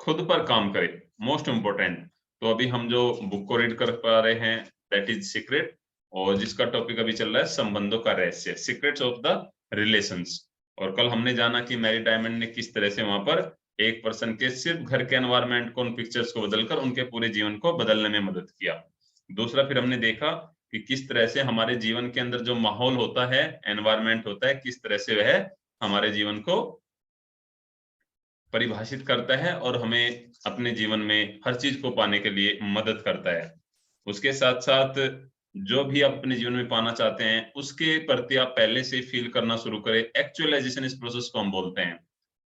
खुद पर काम करें, मोस्ट इम्पोर्टेंट। तो अभी हम जो बुक को रीड कर पा रहे हैं दैट इज सीक्रेट, और जिसका टॉपिक अभी चल रहा है संबंधों का रहस्य, सीक्रेट्स ऑफ द रिलेशंस। और कल हमने जाना कि मैरी डायमंड ने किस तरह से वहां पर एक पर्सन के सिर्फ घर के एनवायरमेंट को, उन पिक्चर्स को बदलकर उनके पूरे जीवन को बदलने में मदद किया। दूसरा फिर हमने देखा कि किस तरह से हमारे जीवन के अंदर जो माहौल होता है, एनवायरमेंट होता है, किस तरह से वह हमारे जीवन को परिभाषित करता है और हमें अपने जीवन में हर चीज को पाने के लिए मदद करता है। उसके साथ साथ जो भी आप अपने जीवन में पाना चाहते हैं उसके प्रति आप पहले से फील करना शुरू करें। एक्चुअलाइजेशन इस प्रोसेस को हम बोलते हैं।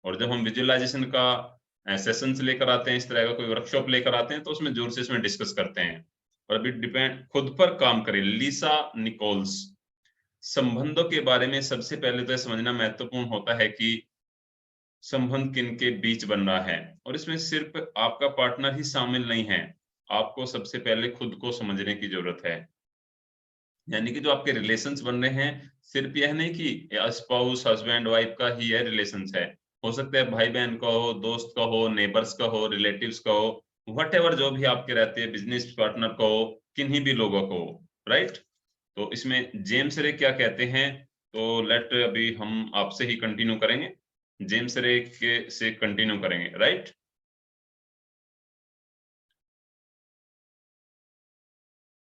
और जब हम विजुअलाइजेशन का सेशंस लेकर आते हैं, इस तरह का कोई वर्कशॉप लेकर आते हैं, तो उसमें जोर से इसमें डिस्कस करते हैं। और अभी डिपेंड खुद पर काम करें, लिसा निकोल्स। संबंधों के बारे में सबसे पहले तो यह समझना महत्वपूर्ण होता है कि संबंध किन के बीच बन रहा है, और इसमें सिर्फ आपका पार्टनर ही शामिल नहीं है। आपको सबसे पहले खुद को समझने की जरूरत है। यानी कि जो आपके रिलेशंस बन रहे हैं, सिर्फ यह नहीं कि स्पाउस हस्बैंड वाइफ का ही है रिलेशंस है। हो सकता है भाई बहन का हो, दोस्त का हो, नेबर्स का हो, रिलेटिव्स का हो, व्हाटएवर जो भी आपके रहते हैं, बिजनेस पार्टनर का हो, किन्हीं भी लोगों को हो, राइट। तो इसमें जेम्स रे क्या कहते हैं, तो लेट अभी हम आपसे ही कंटिन्यू करेंगे, जेम्स रे के से कंटिन्यू करेंगे, राइट।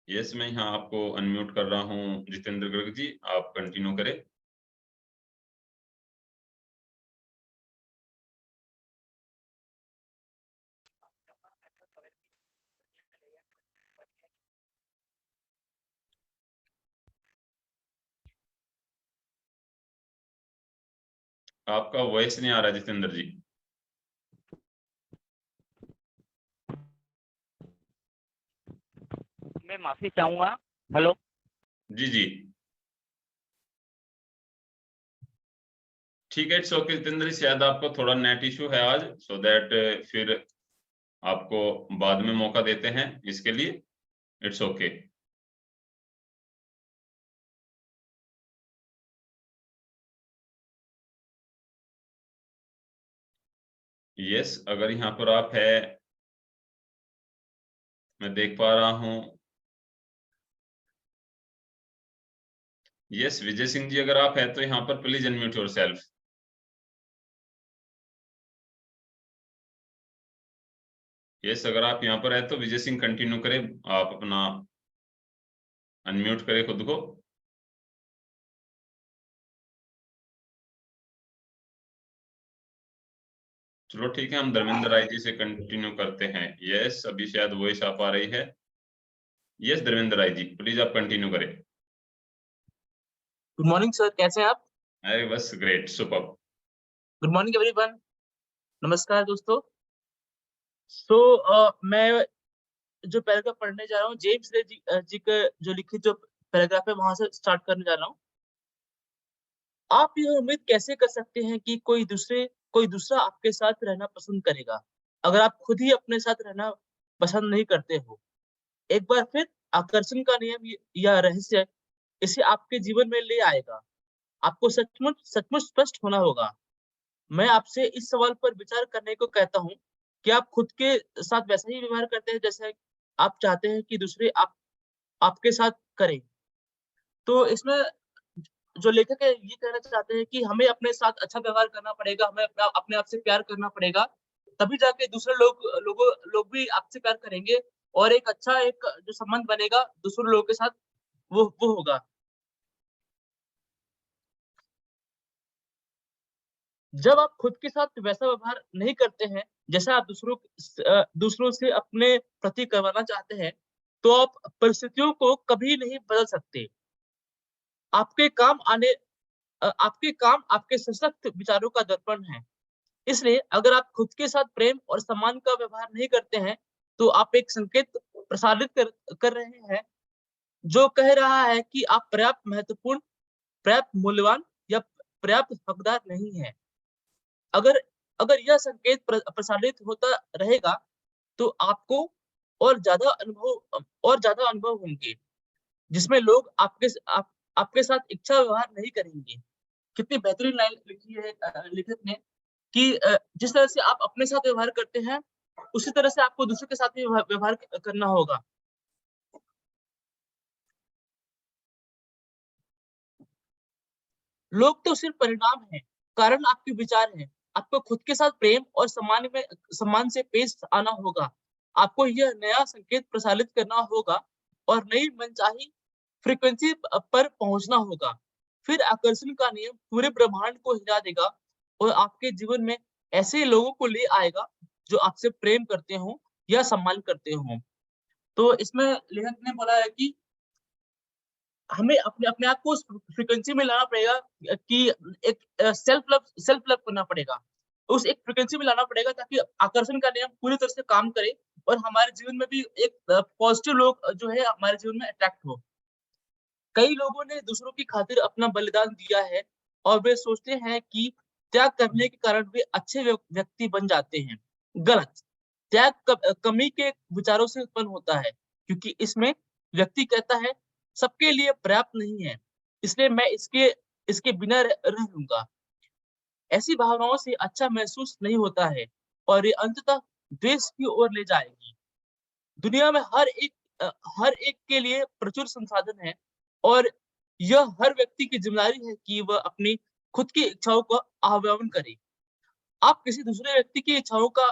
यस, मैं यहाँ आपको अनम्यूट कर रहा हूँ जितेंद्र गर्ग जी, आप कंटिन्यू करें। आपका वॉइस नहीं आ रहा जितेंद्र जी। मैं माफी चाहूंगा। हेलो। जी जी, ठीक है, इट्स ओके जितेंद्र जी, शायद आपको थोड़ा नेट इशू है आज, सो दैट फिर आपको बाद में मौका देते हैं इसके लिए। It's okay. यस, अगर यहाँ पर आप है, मैं देख पा रहा हूँ। यस विजय सिंह जी, अगर आप है तो यहाँ पर प्लीज अनम्यूट योरसेल्फ। यस, अगर आप यहाँ पर है तो विजय सिंह कंटिन्यू करें, आप अपना अनम्यूट करें खुद को। चलो ठीक है, हम धर्मेंद्र राय जी से कंटिन्यू करते हैं। यस, अभी शायद वॉइस आ पा रही है। यस धर्मेंद्र राय जी, प्लीज आप कंटिन्यू करें। गुड मॉर्निंग सर, कैसे हैं आप? अरे बस great, super. Good morning everyone. नमस्कार दोस्तों। मैं जो पैराग्राफ पढ़ने जा रहा हूँ, जेम्स रे जी का जो लिखित जो पैराग्राफ है वहां से स्टार्ट करने जा रहा हूँ। आप यह उम्मीद कैसे कर सकते हैं कि कोई दूसरा आपके साथ रहना पसंद करेगा, अगर आप खुद ही अपने साथ रहना पसंद नहीं करते हो? एक बार फिर आकर्षण का नियम या रहस्य इसे आपके जीवन में ले आएगा। आपको सचमुच सचमुच स्पष्ट होना होगा। मैं आपसे इस सवाल पर विचार करने को कहता हूँ कि आप खुद के साथ वैसा ही व्यवहार करते हैं जैसे आप चाहते हैं कि दूसरे आपके साथ करें। तो इसमें जो लेखक है ये कहना चाहते हैं कि हमें अपने साथ अच्छा व्यवहार करना पड़ेगा, हमें अपने आप से प्यार करना पड़ेगा, तभी जाके दूसरे लोग भी आपसे प्यार करेंगे, और एक अच्छा एक जो संबंध बनेगा दूसरे लोगों के साथ वो होगा। जब आप खुद के साथ वैसा व्यवहार नहीं करते हैं जैसा आप दूसरों से अपने प्रति करवाना चाहते हैं, तो आप परिस्थितियों को कभी नहीं बदल सकते। आपके काम आपके सशक्त विचारों का दर्पण है। इसलिए अगर आप खुद के साथ प्रेम और सम्मान का व्यवहार नहीं करते हैं, तो आप एक संकेत प्रसारित कर रहे हैं जो कह रहा है कि आप पर्याप्त महत्वपूर्ण, पर्याप्त मूल्यवान या पर्याप्त हकदार नहीं है। अगर अगर यह संकेत प्रसारित होता रहेगा, तो आपको और ज्यादा अनुभव होंगे जिसमें लोग आपके साथ इच्छा व्यवहार नहीं करेंगे। कितनी बेहतरीन लाइन लिखी है लेखक ने कि जिस तरह से आप अपने साथ व्यवहार करते हैं उसी तरह से आपको दूसरों के साथ भी व्यवहार करना होगा। लोग तो सिर्फ परिणाम हैं, कारण आपके विचार हैं। आपको खुद के साथ प्रेम और सम्मान से पेश आना होगा। आपको यह नया संकेत प्रसारित करना होगा और नई मनचाही फ्रीक्वेंसी पर पहुंचना होगा। फिर आकर्षण का नियम पूरे ब्रह्मांड को हिला देगा और आपके जीवन में ऐसे लोगों को ले आएगा जो आपसे प्रेम करते हो या सम्मान करते हो। तो इसमें लेखक ने बोला है कि हमें अपने अपने आप को उस फ्रीक्वेंसी में लाना पड़ेगा कि एक सेल्फ लव करना पड़ेगा। उस एक फ्रीक्वेंसी में लाना पड़ेगा ताकि आकर्षण का नियम पूरी तरह से काम करे और हमारे जीवन में भी एक पॉजिटिव लोग जो है हमारे जीवन में अट्रैक्ट हो। कई लोगों ने दूसरों की खातिर अपना बलिदान दिया है और वे सोचते हैं कि त्याग करने के कारण वे अच्छे व्यक्ति बन जाते हैं। गलत। त्याग कमी के विचारों से उत्पन्न होता है, क्योंकि इसमें व्यक्ति कहता है सबके लिए पर्याप्त नहीं है, इसलिए मैं इसके बिना रह लूंगा। ऐसी भावनाओं से अच्छा महसूस नहीं होता है और ये अंततः द्वेष की ओर ले जाएगी। दुनिया में हर एक के लिए प्रचुर संसाधन है और यह हर व्यक्ति की जिम्मेदारी है कि वह अपनी खुद की इच्छाओं का आह्वान करे। आप किसी दूसरे व्यक्ति की इच्छाओं का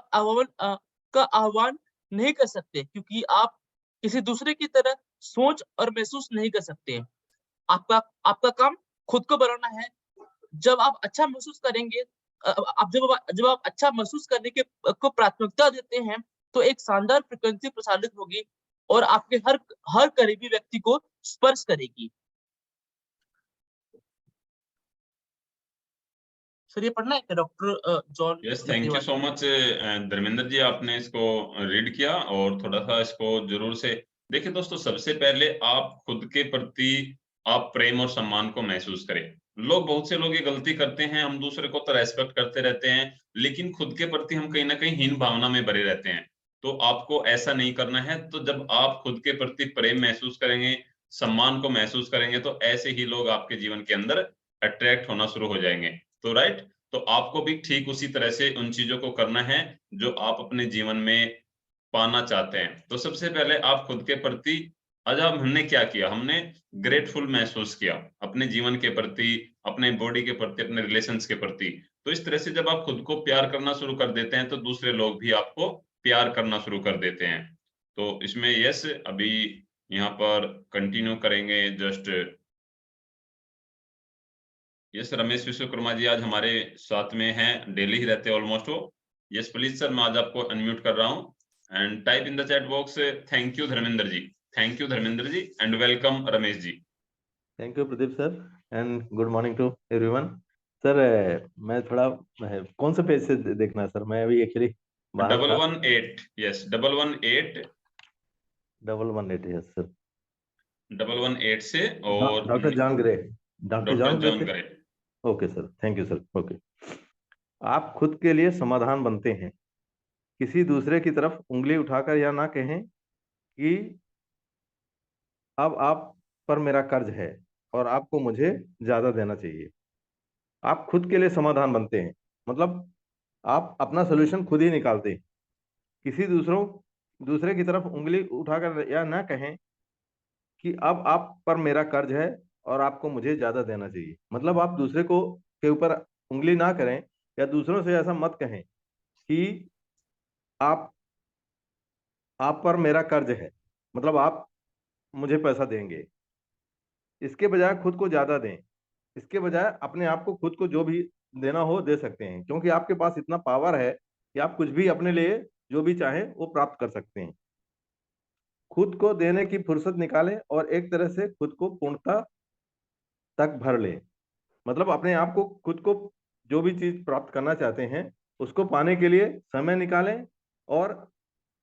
आह्वान नहीं कर सकते, क्योंकि आप किसी दूसरे की तरह सोच और महसूस नहीं कर सकते। आपका काम खुद को बनाना है। जब आप अच्छा महसूस करेंगे, जब आप अच्छा महसूस करने को प्राथमिकता देते हैं, तो एक शानदार फ्रीक्वेंसी प्रसारित होगी और आपके हर करीबी व्यक्ति को स्पर्श करेगी। सर ये पढ़ना है क्या doctor John? Yes, thank you so much Dharmendra ji, आपने इसको रीड किया और थोड़ा सा इसको जरूर से देखिए। दोस्तों, सबसे पहले आप खुद के प्रति आप प्रेम और सम्मान को महसूस करें। बहुत से लोग ये गलती करते हैं, हम दूसरे को तो रेस्पेक्ट करते रहते हैं, लेकिन खुद के प्रति हम कहीं ना कहीं हीन भावना में भरे रहते हैं। तो आपको ऐसा नहीं करना है। तो जब आप खुद के प्रति प्रेम महसूस करेंगे, सम्मान को महसूस करेंगे, तो ऐसे ही लोग आपके जीवन के अंदर अट्रैक्ट होना शुरू हो जाएंगे। तो राइट, तो आपको भी ठीक उसी तरह से उन चीजों को करना है जो आप अपने जीवन में पाना चाहते हैं। तो सबसे पहले आप खुद के प्रति, आज हमने क्या किया, हमने ग्रेटफुल महसूस किया अपने जीवन के प्रति, अपने बॉडी के प्रति, अपने रिलेशंस के प्रति। तो इस तरह से जब आप खुद को प्यार करना शुरू कर देते हैं, तो दूसरे लोग भी आपको प्यार करना शुरू कर देते हैं। तो इसमें यस, अभी यहाँ पर कंटिन्यू करेंगे जस्ट। यस, रमेश विश्वकर्मा जी आज हमारे साथ में हैं, डेली ही रहते हैं ऑलमोस्ट वो। यस प्लीज सर, मैं आज आपको अनम्यूट कर रहा हूं and type in the chat box thank you Dharmendra ji, thank you Dharmendra ji and welcome Ramesh ji. Thank you Pradeep sir and good morning to everyone. Sir मैं थोड़ा कौन से पेज से देखना है सर? मैं अभी एक्चुअली 118, यस 118, 118, यस सर 118 से और doctor John grey, doctor John John grey. Grey. Okay sir, thank you sir. Okay, आप खुद के लिए समाधान बनते हैं। किसी दूसरे की तरफ उंगली उठाकर यह ना कहें कि अब आप पर मेरा कर्ज है और आपको मुझे ज्यादा देना चाहिए। आप खुद के लिए समाधान बनते हैं, मतलब आप अपना सोल्यूशन खुद ही निकालते हैं। किसी दूसरे की तरफ उंगली उठाकर यह ना कहें कि अब आप पर मेरा कर्ज है और आपको मुझे ज्यादा देना चाहिए। मतलब आप दूसरे को के ऊपर उंगली ना करें या दूसरों से ऐसा मत कहें कि आप पर मेरा कर्ज है, मतलब आप मुझे पैसा देंगे। इसके बजाय खुद को ज्यादा दें। इसके बजाय अपने आप को, खुद को जो भी देना हो दे सकते हैं, क्योंकि आपके पास इतना पावर है कि आप कुछ भी अपने लिए जो भी चाहें वो प्राप्त कर सकते हैं। खुद को देने की फुर्सत निकालें और एक तरह से खुद को पूर्णता तक भर लें। मतलब अपने आप को, खुद को जो भी चीज प्राप्त करना चाहते हैं उसको पाने के लिए समय निकालें और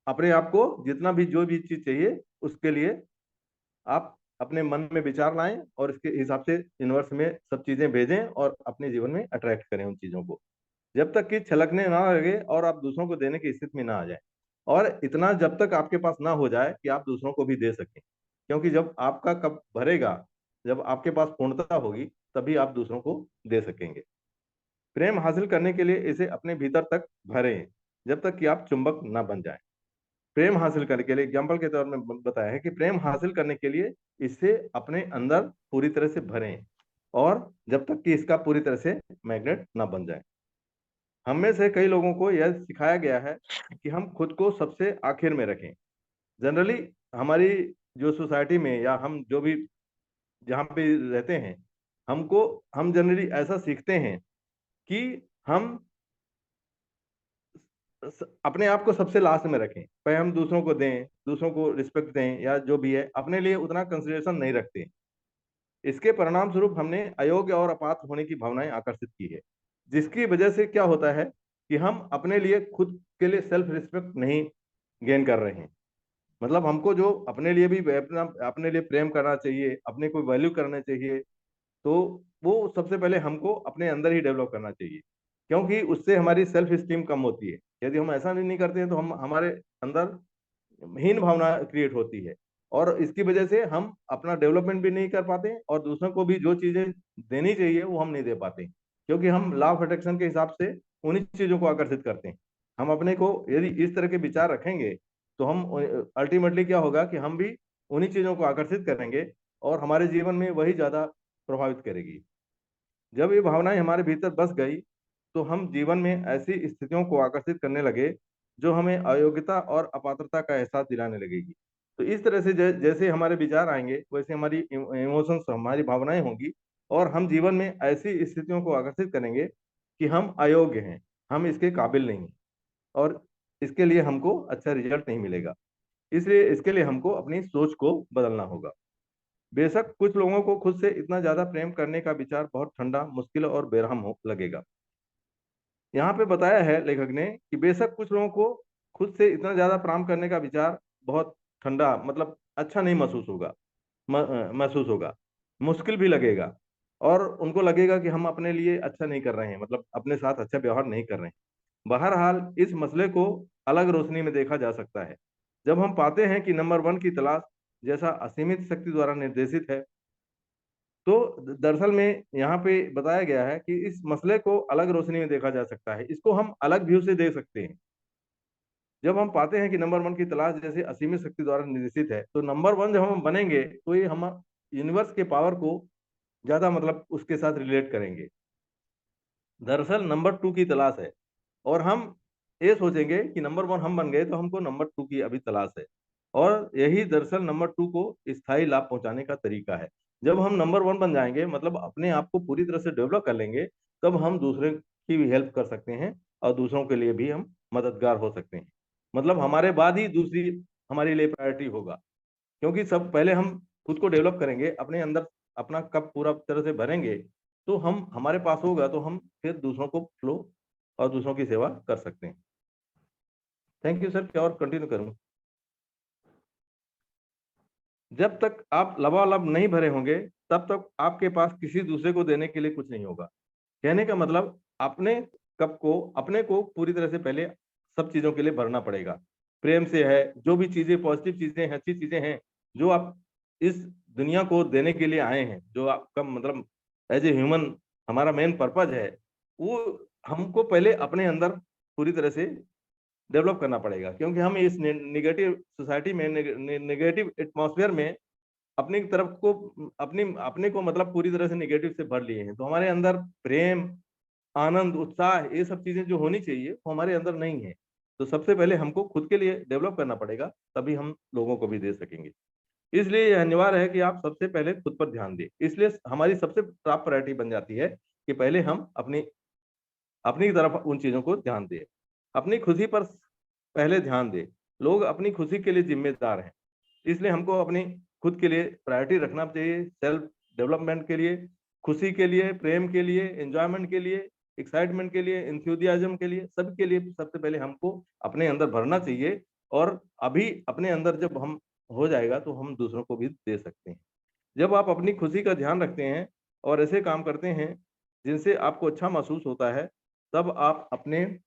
अपने आप को जितना भी जो भी चीज चाहिए उसके लिए आप अपने मन में विचार लाएं और इसके हिसाब से यूनिवर्स में सब चीजें भेजें और अपने जीवन में अट्रैक्ट करें उन चीजों को, जब तक कि छलकने ना लगे और आप दूसरों को देने की स्थिति में ना आ जाए। और इतना जब तक आपके पास ना हो जाए कि आप दूसरों को भी दे सकें, क्योंकि जब आपका कप भरेगा, जब आपके पास पूर्णता होगी, तभी आप दूसरों को दे सकेंगे। प्रेम हासिल करने के लिए इसे अपने भीतर तक भरें। जब तक कि आप चुंबक ना बन जाएं। प्रेम हासिल करने के लिए एग्जाम्पल के तौर में बताया है कि प्रेम हासिल करने के लिए इसे अपने अंदर पूरी तरह से भरें, और जब तक कि इसका पूरी तरह से मैग्नेट ना बन जाए। हम में से कई लोगों को यह सिखाया गया है कि हम खुद को सबसे आखिर में रखें। जनरली हमारी जो सोसाइटी में या हम जो भी जहाँ पे रहते हैं, हम जनरली ऐसा सीखते हैं कि हम अपने आप को सबसे लास्ट में रखें, पहले हम दूसरों को दें, दूसरों को रिस्पेक्ट दें, या जो भी है अपने लिए उतना कंसिडरेशन नहीं रखते। इसके परिणाम स्वरूप हमने अयोग्य और अपात्र होने की भावनाएं आकर्षित की है, जिसकी वजह से क्या होता है कि हम अपने लिए खुद के लिए सेल्फ रिस्पेक्ट नहीं गेन कर रहे हैं। मतलब हमको जो अपने लिए भी अपने लिए प्रेम करना चाहिए, अपने को वैल्यू करना चाहिए, तो वो सबसे पहले हमको अपने अंदर ही डेवलप करना चाहिए, क्योंकि उससे हमारी सेल्फ स्टीम कम होती है। यदि हम ऐसा नहीं करते हैं तो हम हमारे अंदर हीन भावना क्रिएट होती है, और इसकी वजह से हम अपना डेवलपमेंट भी नहीं कर पाते, और दूसरों को भी जो चीजें देनी चाहिए वो हम नहीं दे पाते, क्योंकि हम लॉ ऑफ अट्रैक्शन के हिसाब से उन्हीं चीजों को आकर्षित करते हैं। हम अपने को यदि इस तरह के विचार रखेंगे तो हम अल्टीमेटली क्या होगा कि हम भी उन्हीं चीजों को आकर्षित करेंगे, और हमारे जीवन में वही ज्यादा प्रभावित करेगी। जब ये भावनाएं हमारे भीतर बस गई तो हम जीवन में ऐसी स्थितियों को आकर्षित करने लगे जो हमें अयोग्यता और अपात्रता का एहसास दिलाने लगेगी। तो इस तरह से जैसे हमारे विचार आएंगे वैसे हमारी इमोशंस, हमारी भावनाएं होंगी, और हम जीवन में ऐसी स्थितियों को आकर्षित करेंगे कि हम अयोग्य हैं, हम इसके काबिल नहीं, और इसके लिए हमको अच्छा रिजल्ट नहीं मिलेगा। इसलिए इसके लिए हमको अपनी सोच को बदलना होगा। बेशक कुछ लोगों को खुद से इतना ज्यादा प्रेम करने का विचार बहुत ठंडा, मुश्किल और बेरहम हो लगेगा। यहाँ पे बताया है लेखक ने कि बेशक कुछ लोगों को खुद से इतना ज्यादा प्रेम करने का विचार बहुत ठंडा, मतलब अच्छा नहीं महसूस होगा, मुश्किल भी लगेगा, और उनको लगेगा कि हम अपने लिए अच्छा नहीं कर रहे हैं, मतलब अपने साथ अच्छा व्यवहार नहीं कर रहे हैं। बहरहाल इस मसले को अलग रोशनी में देखा जा सकता है जब हम पाते हैं कि नंबर 1 की तलाश जैसा असीमित शक्ति द्वारा निर्देशित है। तो दरअसल में यहाँ पे बताया गया है कि इस मसले को अलग रोशनी में देखा जा सकता है, इसको हम अलग व्यू से देख सकते हैं। जब हम पाते हैं कि नंबर 1 की तलाश जैसे असीमित शक्ति द्वारा निर्देशित है, तो नंबर 1 जब हम बनेंगे तो ये हम यूनिवर्स के पावर को ज्यादा, मतलब उसके साथ रिलेट करेंगे। दरअसल नंबर 2 की तलाश है, और हम ये सोचेंगे कि नंबर 1 हम बन गए तो हमको नंबर 2 की अभी तलाश है, और यही दरअसल नंबर 2 को स्थायी लाभ पहुंचाने का तरीका है। जब हम नंबर 1 बन जाएंगे, मतलब अपने आप को पूरी तरह से डेवलप कर लेंगे, तब हम दूसरे की भी हेल्प कर सकते हैं, और दूसरों के लिए भी हम मददगार हो सकते हैं। मतलब हमारे बाद ही दूसरी हमारे लिए प्रायोरिटी होगा, क्योंकि सब पहले हम खुद को डेवलप करेंगे, अपने अंदर अपना कप पूरा तरह से भरेंगे, तो हम हमारे पास होगा तो हम फिर दूसरों को फ्लो और दूसरों की सेवा कर सकते हैं। Thank you sir. क्या और कंटिन्यू करूं? जब तक आप लबालब नहीं भरे होंगे तब तक आपके पास किसी दूसरे को देने के लिए कुछ नहीं होगा। कहने का मतलब अपने कप को, अपने को पूरी तरह से पहले सब चीजों के लिए भरना पड़ेगा। प्रेम से है, जो भी चीजें पॉजिटिव चीजें हैं, अच्छी चीजें हैं जो आप इस दुनिया को देने के लिए आए हैं, जो आपका मतलब एज ए ह्यूमन हमारा मेन पर्पज है, वो हमको पहले अपने अंदर पूरी तरह से डेवलप करना पड़ेगा। क्योंकि हम इस नेगेटिव सोसाइटी में, नेगेटिव एटमॉस्फेयर में अपनी तरफ को अपने को मतलब पूरी तरह से नेगेटिव से भर लिए हैं, तो हमारे अंदर प्रेम, आनंद, उत्साह, ये सब चीजें जो होनी चाहिए वो हमारे अंदर नहीं है। तो सबसे पहले हमको खुद के लिए डेवलप करना पड़ेगा, तभी हम लोगों को भी दे सकेंगे। इसलिए यह अनिवार्य है कि आप सबसे पहले खुद पर ध्यान दें। इसलिए हमारी सबसे टॉप प्रायोरिटी बन जाती है कि पहले हम अपनी अपनी तरफ उन चीजों को ध्यान दें, अपनी खुशी पर पहले ध्यान दें। लोग अपनी खुशी के लिए जिम्मेदार हैं, इसलिए हमको अपनी खुद के लिए प्रायोरिटी रखना चाहिए, सेल्फ डेवलपमेंट के लिए, खुशी के लिए, प्रेम के लिए, एंजॉयमेंट के लिए, एक्साइटमेंट के लिए, इंथ्यूजियाज्म के लिए, सबके लिए सबसे पहले हमको अपने अंदर भरना चाहिए। और अभी अपने अंदर जब हम हो जाएगा तो हम दूसरों को भी दे सकते हैं। जब आप अपनी खुशी का ध्यान रखते हैं और ऐसे काम करते हैं जिनसे आपको अच्छा महसूस होता है, तब आप अपने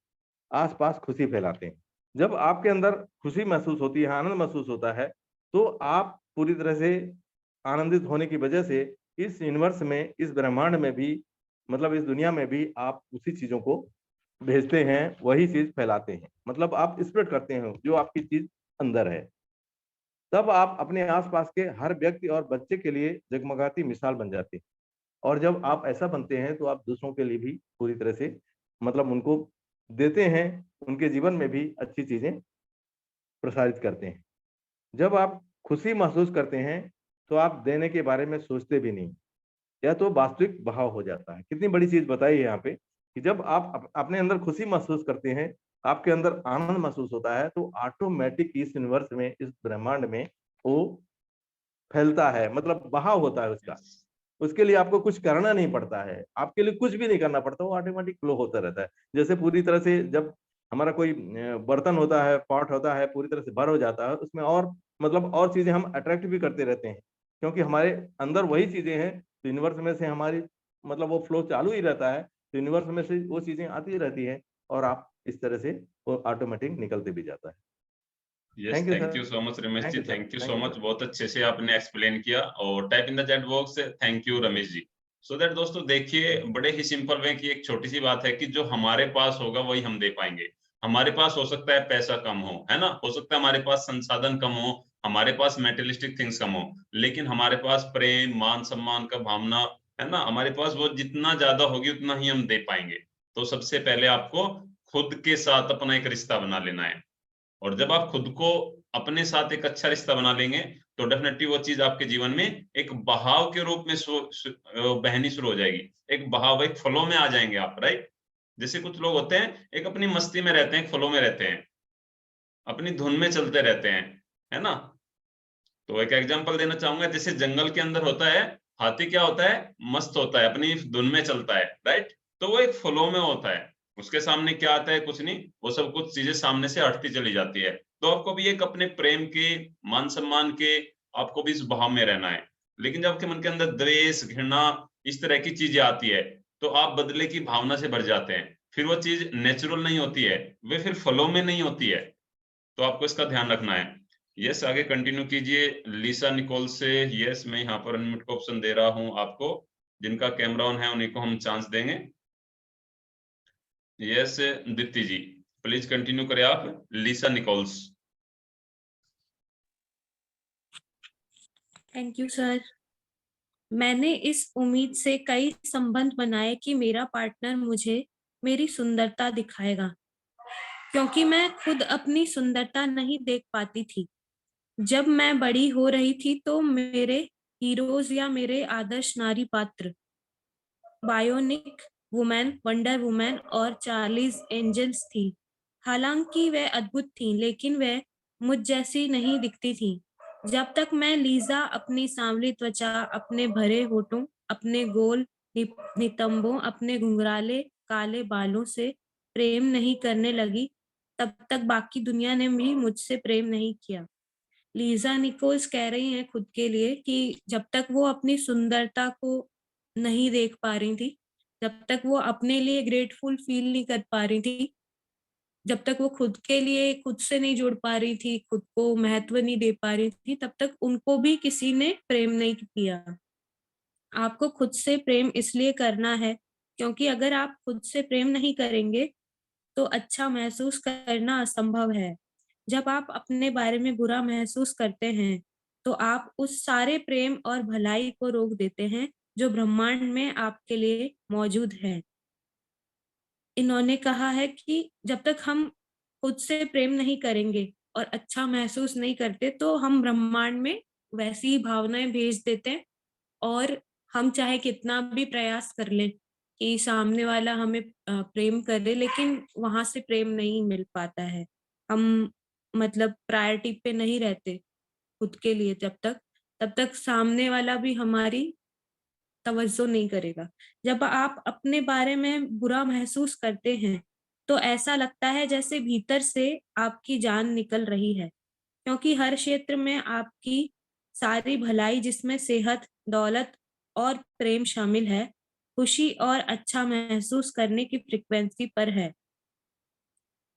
आसपास खुशी फैलाते हैं। जब आपके अंदर खुशी महसूस होती है, आनंद महसूस होता है, तो आप पूरी तरह से आनंदित होने की वजह से इस यूनिवर्स में, इस ब्रह्मांड में भी, मतलब इस दुनिया में भी आप उसी चीजों को भेजते हैं वही चीज फैलाते हैं, मतलब आप स्प्रेड करते हैं जो आपकी चीज अंदर है। तब आप अपने आसपास के हर व्यक्ति और बच्चे के लिए जगमगाती मिसाल बन जाते हैं। और जब आप ऐसा बनते हैं तो आप दूसरों के लिए भी पूरी तरह से मतलब उनको देते हैं, उनके जीवन में भी अच्छी चीजें प्रसारित करते हैं। जब आप खुशी महसूस करते हैं तो आप देने के बारे में सोचते भी नहीं, यह तो वास्तविक बहाव हो जाता है। कितनी बड़ी चीज बताई है यहाँ पे कि जब आप अपने अंदर खुशी महसूस करते हैं, आपके अंदर आनंद महसूस होता है, तो ऑटोमेटिक इस यूनिवर्स में, इस ब्रह्मांड में वो फैलता है, मतलब बहाव होता है उसका। उसके लिए आपको कुछ करना नहीं पड़ता है, आपके लिए कुछ भी नहीं करना पड़ता, वो ऑटोमेटिक फ्लो होता रहता है। जैसे पूरी तरह से जब हमारा कोई बर्तन होता है, पॉट होता है, पूरी तरह से भर हो जाता है, उसमें और मतलब और चीजें हम अट्रैक्ट भी करते रहते हैं, क्योंकि हमारे अंदर वही चीजें हैं। तो यूनिवर्स में से हमारी मतलब वो फ्लो चालू ही रहता है, तो यूनिवर्स में से वो चीजें आती रहती है और आप इस तरह से वो ऑटोमेटिक निकलते भी जाता है। Yes, thank you thank sir. You so much Ramesh thank ji, you sir. Thank you thank so you much, sir. बहुत अच्छे से आपने एक्सप्लेन किया। और type in the chat box thank you Ramesh ji. So that दोस्तों देखिए, बड़े ही सिंपल वे की एक छोटी सी बात है कि जो हमारे पास होगा वही हम दे पाएंगे। हमारे पास हो सकता है पैसा कम हो, है ना, हो सकता है हमारे पास संसाधन कम हो, हमारे पास मेटेरियलिस्टिक थिंग्स कम हो, लेकिन हमारे पास प्रेम, मान सम्मान का भावना, है ना, हमारे पास वो जितना ज्यादा होगी उतना ही हम दे पाएंगे। तो सबसे पहले आपको खुद के साथ अपना एक रिश्ता बना लेना है। और जब आप खुद को अपने साथ एक अच्छा रिश्ता बना लेंगे तो डेफिनेटली वो चीज आपके जीवन में एक बहाव के रूप में बहनी शुरू हो जाएगी। एक बहाव, एक फ्लो में आ जाएंगे आप, राइट। जैसे कुछ लोग होते हैं एक अपनी मस्ती में रहते हैं, फ्लो में रहते हैं, अपनी धुन में चलते रहते हैं, है ना। तो एक एग्जांपल देना चाहूंगा, जैसे जंगल के अंदर होता है हाथी, क्या होता है, मस्त होता है, अपनी धुन में चलता है, राइट। तो वो एक फ्लो में होता है, उसके सामने क्या आता है, कुछ नहीं, वो सब कुछ चीजें सामने से हटती चली जाती है। तो आपको भी एक अपने प्रेम के, मान सम्मान के, आपको भी इस भाव में रहना है। लेकिन जब आपके मन के अंदर द्वेष, घृणा, इस तरह की चीजें आती है, तो आप बदले की भावना से भर जाते हैं, फिर वो चीज नेचुरल नहीं होती है, वे फिर फ्लो में नहीं होती है। तो आपको इसका ध्यान रखना है। यस, आगे कंटिन्यू कीजिए लिसा निकोल से। यस, मैं यहाँ पर अनम्यूट का ऑप्शन दे रहा हूँ आपको, जिनका कैमरा ऑन है उन्हीं को हम चांस देंगे। Yes Deepti ji, please continue करें आप, Lisa Nichols. Thank you sir. मैंने इस उम्मीद से कई संबंध बनाए कि मेरा पार्टनर मुझे मेरी सुंदरता दिखाएगा, क्योंकि मैं खुद अपनी सुंदरता नहीं देख पाती थी। जब मैं बड़ी हो रही थी तो मेरे हीरोज या मेरे आदर्श नारी पात्र बायोनिक वुमेन, वंडर वुमेन और चार्लीज एंजल्स थी। हालांकि वे अद्भुत थीं, लेकिन वे मुझ जैसी नहीं दिखती थीं। जब तक मैं लीजा अपनी सांवली त्वचा, अपने भरे होठों, अपने गोल नितंबों, अपने घुंघराले काले बालों से प्रेम नहीं करने लगी, तब तक बाकी दुनिया ने भी मुझसे प्रेम नहीं किया। लीजा निकोल्स कह रही हैं खुद के लिए कि जब तक वो अपनी सुंदरता को नहीं देख पा रही थी, जब तक वो अपने लिए ग्रेटफुल फील नहीं कर पा रही थी, जब तक वो खुद के लिए खुद से नहीं जुड़ पा रही थी, खुद को महत्व नहीं दे पा रही थी, तब तक उनको भी किसी ने प्रेम नहीं किया। आपको खुद से प्रेम इसलिए करना है क्योंकि अगर आप खुद से प्रेम नहीं करेंगे तो अच्छा महसूस करना असंभव है। जब आप अपने बारे में बुरा महसूस करते हैं तो आप उस सारे प्रेम और भलाई को रोक देते हैं जो ब्रह्मांड में आपके लिए मौजूद है। इन्होंने कहा है कि जब तक हम खुद से प्रेम नहीं करेंगे और अच्छा महसूस नहीं करते तो हम ब्रह्मांड में वैसी ही भावनाएं भेज देते हैं, और हम चाहे कितना भी प्रयास कर लें कि सामने वाला हमें प्रेम करे, लेकिन वहां से प्रेम नहीं मिल पाता है। हम मतलब प्रायोरिटी पे नहीं रहते खुद के लिए, तब तक सामने वाला भी हमारी तवज्जो नहीं करेगा। जब आप अपने बारे में बुरा महसूस करते हैं तो ऐसा लगता है जैसे भीतर से आपकी जान निकल रही है, क्योंकि हर क्षेत्र में आपकी सारी भलाई, जिसमें सेहत, दौलत और प्रेम शामिल है, खुशी और अच्छा महसूस करने की फ्रिक्वेंसी पर है।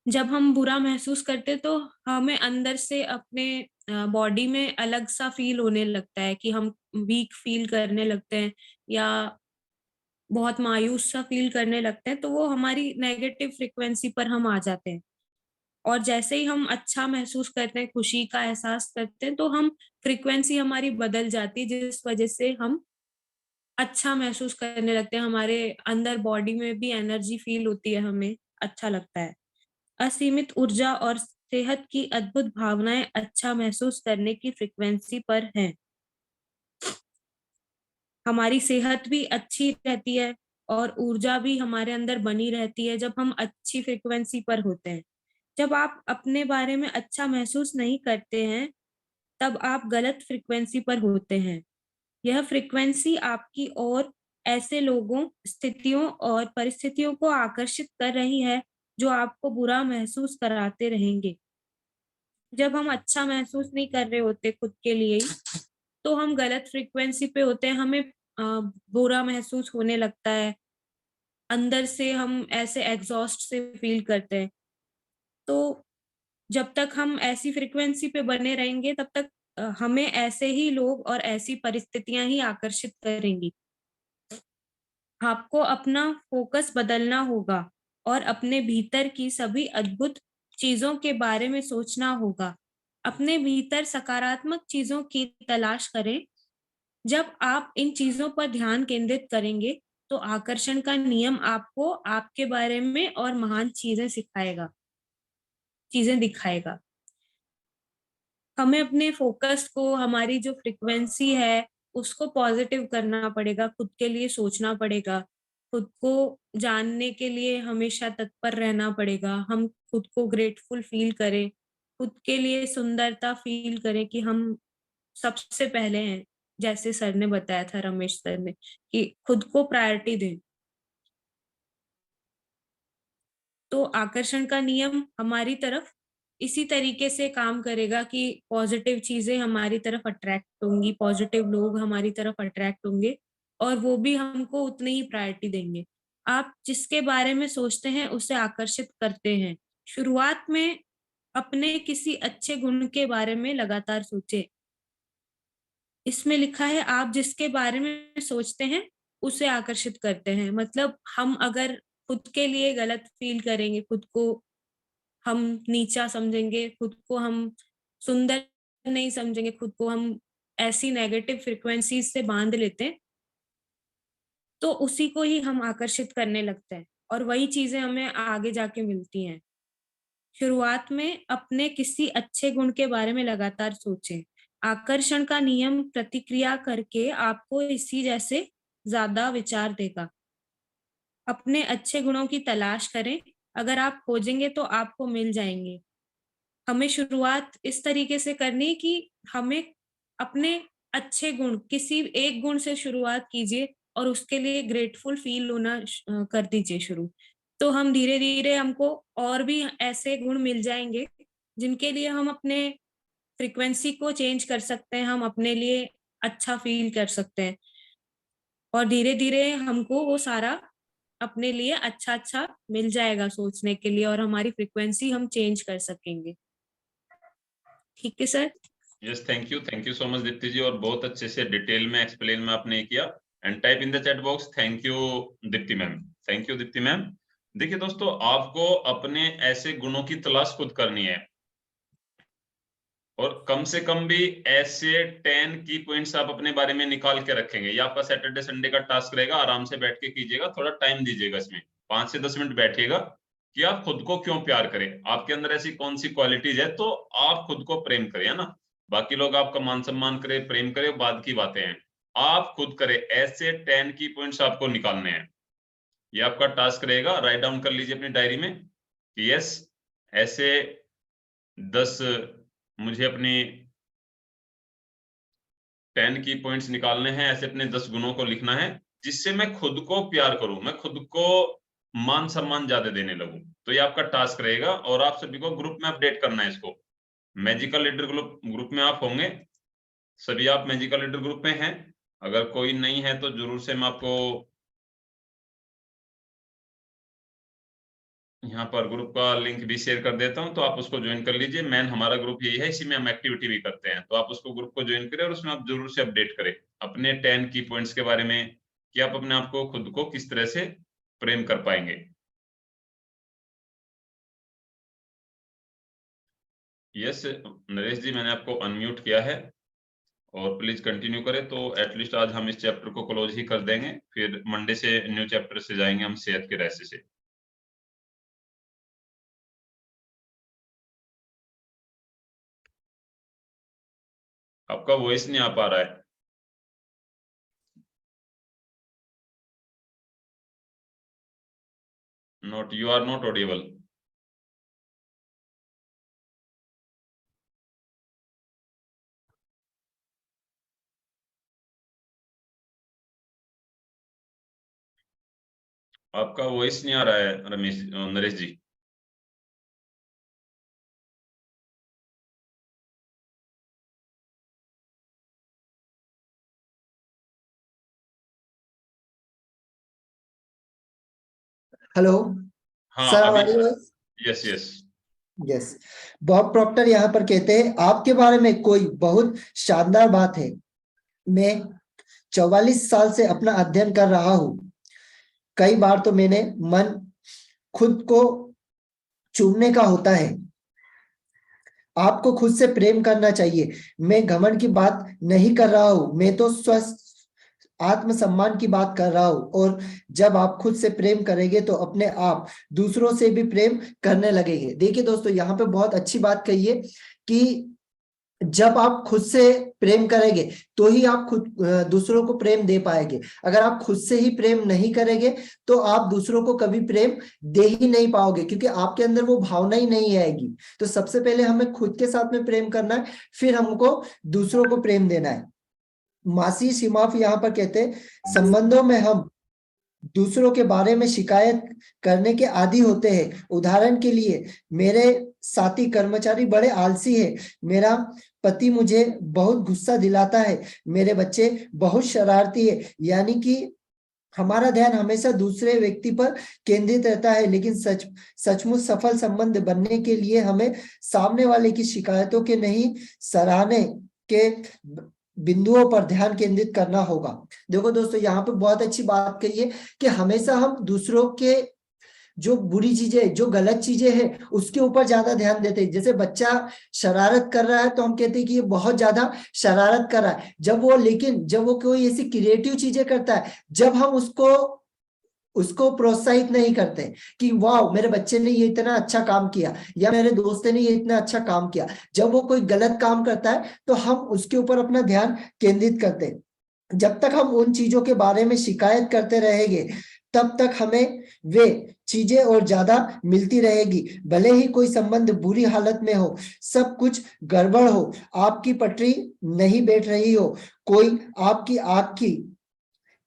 जब हम बुरा महसूस करते तो हमें अंदर से अपने बॉडी में अलग सा फील होने लगता है कि हम वीक फील करने लगते हैं, या बहुत मायूस सा फील करने लगते हैं, तो वो हमारी नेगेटिव फ्रिक्वेंसी पर हम आ जाते हैं। और जैसे ही हम अच्छा महसूस करते हैं, खुशी का एहसास करते हैं, तो हम फ्रिक्वेंसी हमारी बदल जाती है, जिस वजह से हम अच्छा महसूस करने लगते हैं। हमारे अंदर बॉडी में भी एनर्जी फील होती है, हमें अच्छा लगता है। असीमित ऊर्जा और सेहत की अद्भुत भावनाएं अच्छा महसूस करने की फ्रिक्वेंसी पर हैं। हमारी सेहत भी अच्छी रहती है और ऊर्जा भी हमारे अंदर बनी रहती है जब हम अच्छी फ्रिक्वेंसी पर होते हैं। जब आप अपने बारे में अच्छा महसूस नहीं करते हैं, तब आप गलत फ्रिक्वेंसी पर होते हैं। यह फ्रिक्वेंसी आपकी ओर ऐसे लोगों, स्थितियों और परिस्थितियों को आकर्षित कर रही है जो आपको बुरा महसूस कराते रहेंगे। जब हम अच्छा महसूस नहीं कर रहे होते खुद के लिए ही, तो हम गलत फ्रिक्वेंसी पे होते हैं, हमें बुरा महसूस होने लगता है, अंदर से हम ऐसे एग्जॉस्ट से फील करते हैं। तो जब तक हम ऐसी फ्रिक्वेंसी पे बने रहेंगे, तब तक हमें ऐसे ही लोग और ऐसी परिस्थितियां ही आकर्षित करेंगी। आपको अपना फोकस बदलना होगा और अपने भीतर की सभी अद्भुत चीजों के बारे में सोचना होगा। अपने भीतर सकारात्मक चीजों की तलाश करें। जब आप इन चीजों पर ध्यान केंद्रित करेंगे, तो आकर्षण का नियम आपको आपके बारे में और महान चीजें दिखाएगा। हमें अपने फोकस को, हमारी जो फ्रिक्वेंसी है, उसको पॉजिटिव करना पड़ेगा, खुद के लिए सोचना पड़ेगा, खुद को जानने के लिए हमेशा तत्पर रहना पड़ेगा। हम खुद को ग्रेटफुल फील करें, खुद के लिए सुंदरता फील करें कि हम सबसे पहले हैं। जैसे सर ने बताया था, रमेश सर ने, कि खुद को प्रायोरिटी दें। तो आकर्षण का नियम हमारी तरफ इसी तरीके से काम करेगा कि पॉजिटिव चीजें हमारी तरफ अट्रैक्ट होंगी, पॉजिटिव लोग हमारी तरफ अट्रैक्ट होंगे और वो भी हमको उतनी ही प्रायोरिटी देंगे। आप जिसके बारे में सोचते हैं उसे आकर्षित करते हैं। शुरुआत में अपने किसी अच्छे गुण के बारे में लगातार सोचें। इसमें लिखा है, आप जिसके बारे में सोचते हैं उसे आकर्षित करते हैं। मतलब हम अगर खुद के लिए गलत फील करेंगे, खुद को हम नीचा समझेंगे, खुद को हम सुंदर नहीं समझेंगे, खुद को हम ऐसी नेगेटिव फ्रिक्वेंसीज से बांध लेते हैं, तो उसी को ही हम आकर्षित करने लगते हैं और वही चीजें हमें आगे जाके मिलती हैं। शुरुआत में अपने किसी अच्छे गुण के बारे में लगातार सोचें। आकर्षण का नियम प्रतिक्रिया करके आपको इसी जैसे ज्यादा विचार देगा। अपने अच्छे गुणों की तलाश करें। अगर आप खोजेंगे तो आपको मिल जाएंगे। हमें शुरुआत इस तरीके से करनी कि हमें अपने अच्छे गुण, किसी एक गुण से शुरुआत कीजिए और उसके लिए ग्रेटफुल फील होना कर दीजिए शुरू। तो हम धीरे धीरे, हमको और भी ऐसे गुण मिल जाएंगे जिनके लिए हम अपने फ्रिक्वेंसी को चेंज कर सकते हैं, हम अपने लिए अच्छा फील कर सकते हैं और धीरे धीरे हमको वो सारा अपने लिए अच्छा अच्छा मिल जाएगा सोचने के लिए और हमारी फ्रिक्वेंसी हम चेंज कर सकेंगे। ठीक है sir? Yes, thank you so much Deepti ji, और बहुत अच्छे से डिटेल में एक्सप्लेन में आपने किया। And type in the chat box thank you Deepti ma'am, thank you Deepti ma'am. देखिए दोस्तों, आपको अपने ऐसे गुणों की तलाश खुद करनी है और कम से कम भी ऐसे 10 की पॉइंट्स आप अपने बारे में निकाल के रखेंगे। ये आपका सैटरडे संडे का टास्क रहेगा, आराम से बैठ के कीजिएगा, थोड़ा टाइम दीजिएगा इसमें, 5 से 10 मिनट बैठिएगा कि आप खुद को क्यों प्यार करें, आपके अंदर ऐसी कौन सी क्वालिटीज है तो आप खुद को प्रेम करें, है ना। बाकी लोग आपका मान सम्मान करें, प्रेम करें, बाद की बातें हैं, आप खुद करें। ऐसे 10 की पॉइंट्स आपको निकालने हैं, ये आपका टास्क रहेगा। राइट डाउन कर लीजिए अपनी डायरी में कि यस, ऐसे 10 मुझे अपनी 10 की पॉइंट्स निकालने हैं, ऐसे अपने 10 गुणों को लिखना है जिससे मैं खुद को प्यार करूं, मैं खुद को मान सम्मान ज्यादा देने लगूं। तो ये आपका टास्क रहेगा और आप सभी को ग्रुप में अपडेट करना है इसको। मैजिकल लीडर ग्रुप में आप होंगे, सभी आप मैजिकल लीडर ग्रुप में हैं। अगर कोई नहीं है तो जरूर से मैं आपको यहाँ पर ग्रुप का लिंक भी शेयर कर देता हूँ, तो आप उसको ज्वाइन कर लीजिए। मैन हमारा ग्रुप यही है, इसी में हम एक्टिविटी भी करते हैं, तो आप उसको ग्रुप को ज्वाइन करें और उसमें आप जरूर से अपडेट करें अपने 10 की पॉइंट्स के बारे में कि आप अपने आप को, खुद को किस तरह से प्रेम कर पाएंगे। यस नरेश जी, मैंने आपको अनम्यूट किया है और प्लीज कंटिन्यू करें। तो एटलीस्ट आज हम इस चैप्टर को क्लोज ही कर देंगे, फिर मंडे से न्यू चैप्टर से जाएंगे हम सेहत के रहस्य से। आपका वॉइस नहीं आ पा रहा है। Not, you are not audible. आपका वॉइस नहीं आ रहा है रमेश, नरेश जी। हेलो हाँ सर, अभी, हमारी yes yes. Yes. Bob Proctor यहाँ पर कहते हैं, आपके बारे में कोई बहुत शानदार बात है। मैं 44 साल से अपना अध्ययन कर रहा हूँ। कई बार तो मैंने मन खुद को चूमने का होता है। आपको खुद से प्रेम करना चाहिए। मैं घमंड की बात नहीं कर रहा हूँ, मैं तो स्वस्थ आत्मसम्मान की बात कर रहा हूं। और जब आप खुद से प्रेम करेंगे तो अपने आप दूसरों से भी प्रेम करने लगेंगे। देखिए दोस्तों, यहाँ पे बहुत अच्छी बात कही है कि जब आप खुद से प्रेम करेंगे तो ही आप खुद दूसरों को प्रेम दे पाएंगे। अगर आप खुद से ही प्रेम नहीं करेंगे तो आप दूसरों को कभी प्रेम दे ही नहीं पाओगे, क्योंकि आपके अंदर वो भावना ही नहीं आएगी। तो सबसे पहले हमें खुद के साथ में प्रेम करना है, फिर हमको दूसरों को प्रेम देना है। मासी सिमाफ यहाँ पर कहते हैं, संबंधों में हम दूसरों के बारे में शिकायत करने के आदी होते हैं। उदाहरण के लिए, मेरे साथी कर्मचारी बड़े आलसी है, मेरा पति मुझे बहुत गुस्सा दिलाता है, मेरे बच्चे बहुत शरारती है। यानी कि हमारा ध्यान हमेशा दूसरे व्यक्ति पर केंद्रित रहता है, लेकिन सचमुच सफल संबंध बनने के लिए हमें सामने वाले की शिकायतों के नहीं, सराहने के बिंदुओं पर ध्यान केंद्रित करना होगा। देखो दोस्तों, यहाँ पे बहुत अच्छी बात कही है कि हमेशा हम दूसरों के जो बुरी चीजें, जो गलत चीजें हैं, उसके ऊपर ज्यादा ध्यान देते हैं। जैसे बच्चा शरारत कर रहा है तो हम कहते हैं कि ये बहुत ज्यादा शरारत कर रहा है। जब वो कोई ऐसी क्रिएटिव चीजें करता है, जब हम उसको प्रोत्साहित नहीं करते कि वाह मेरे बच्चे ने ये इतना अच्छा काम किया, या मेरे दोस्त ने ये इतना अच्छा काम किया। जब वो कोई गलत काम करता है तो हम उसके ऊपर अपना ध्यान केंद्रित करते हैं। जब तक हम उन चीजों के बारे में शिकायत करते रहेंगे, तब तक हमें वे चीजें और ज्यादा मिलती रहेगी। भले ही कोई संबंध बुरी हालत में हो, सब कुछ गड़बड़ हो, आपकी पटरी नहीं बैठ रही हो, कोई आपकी आंख की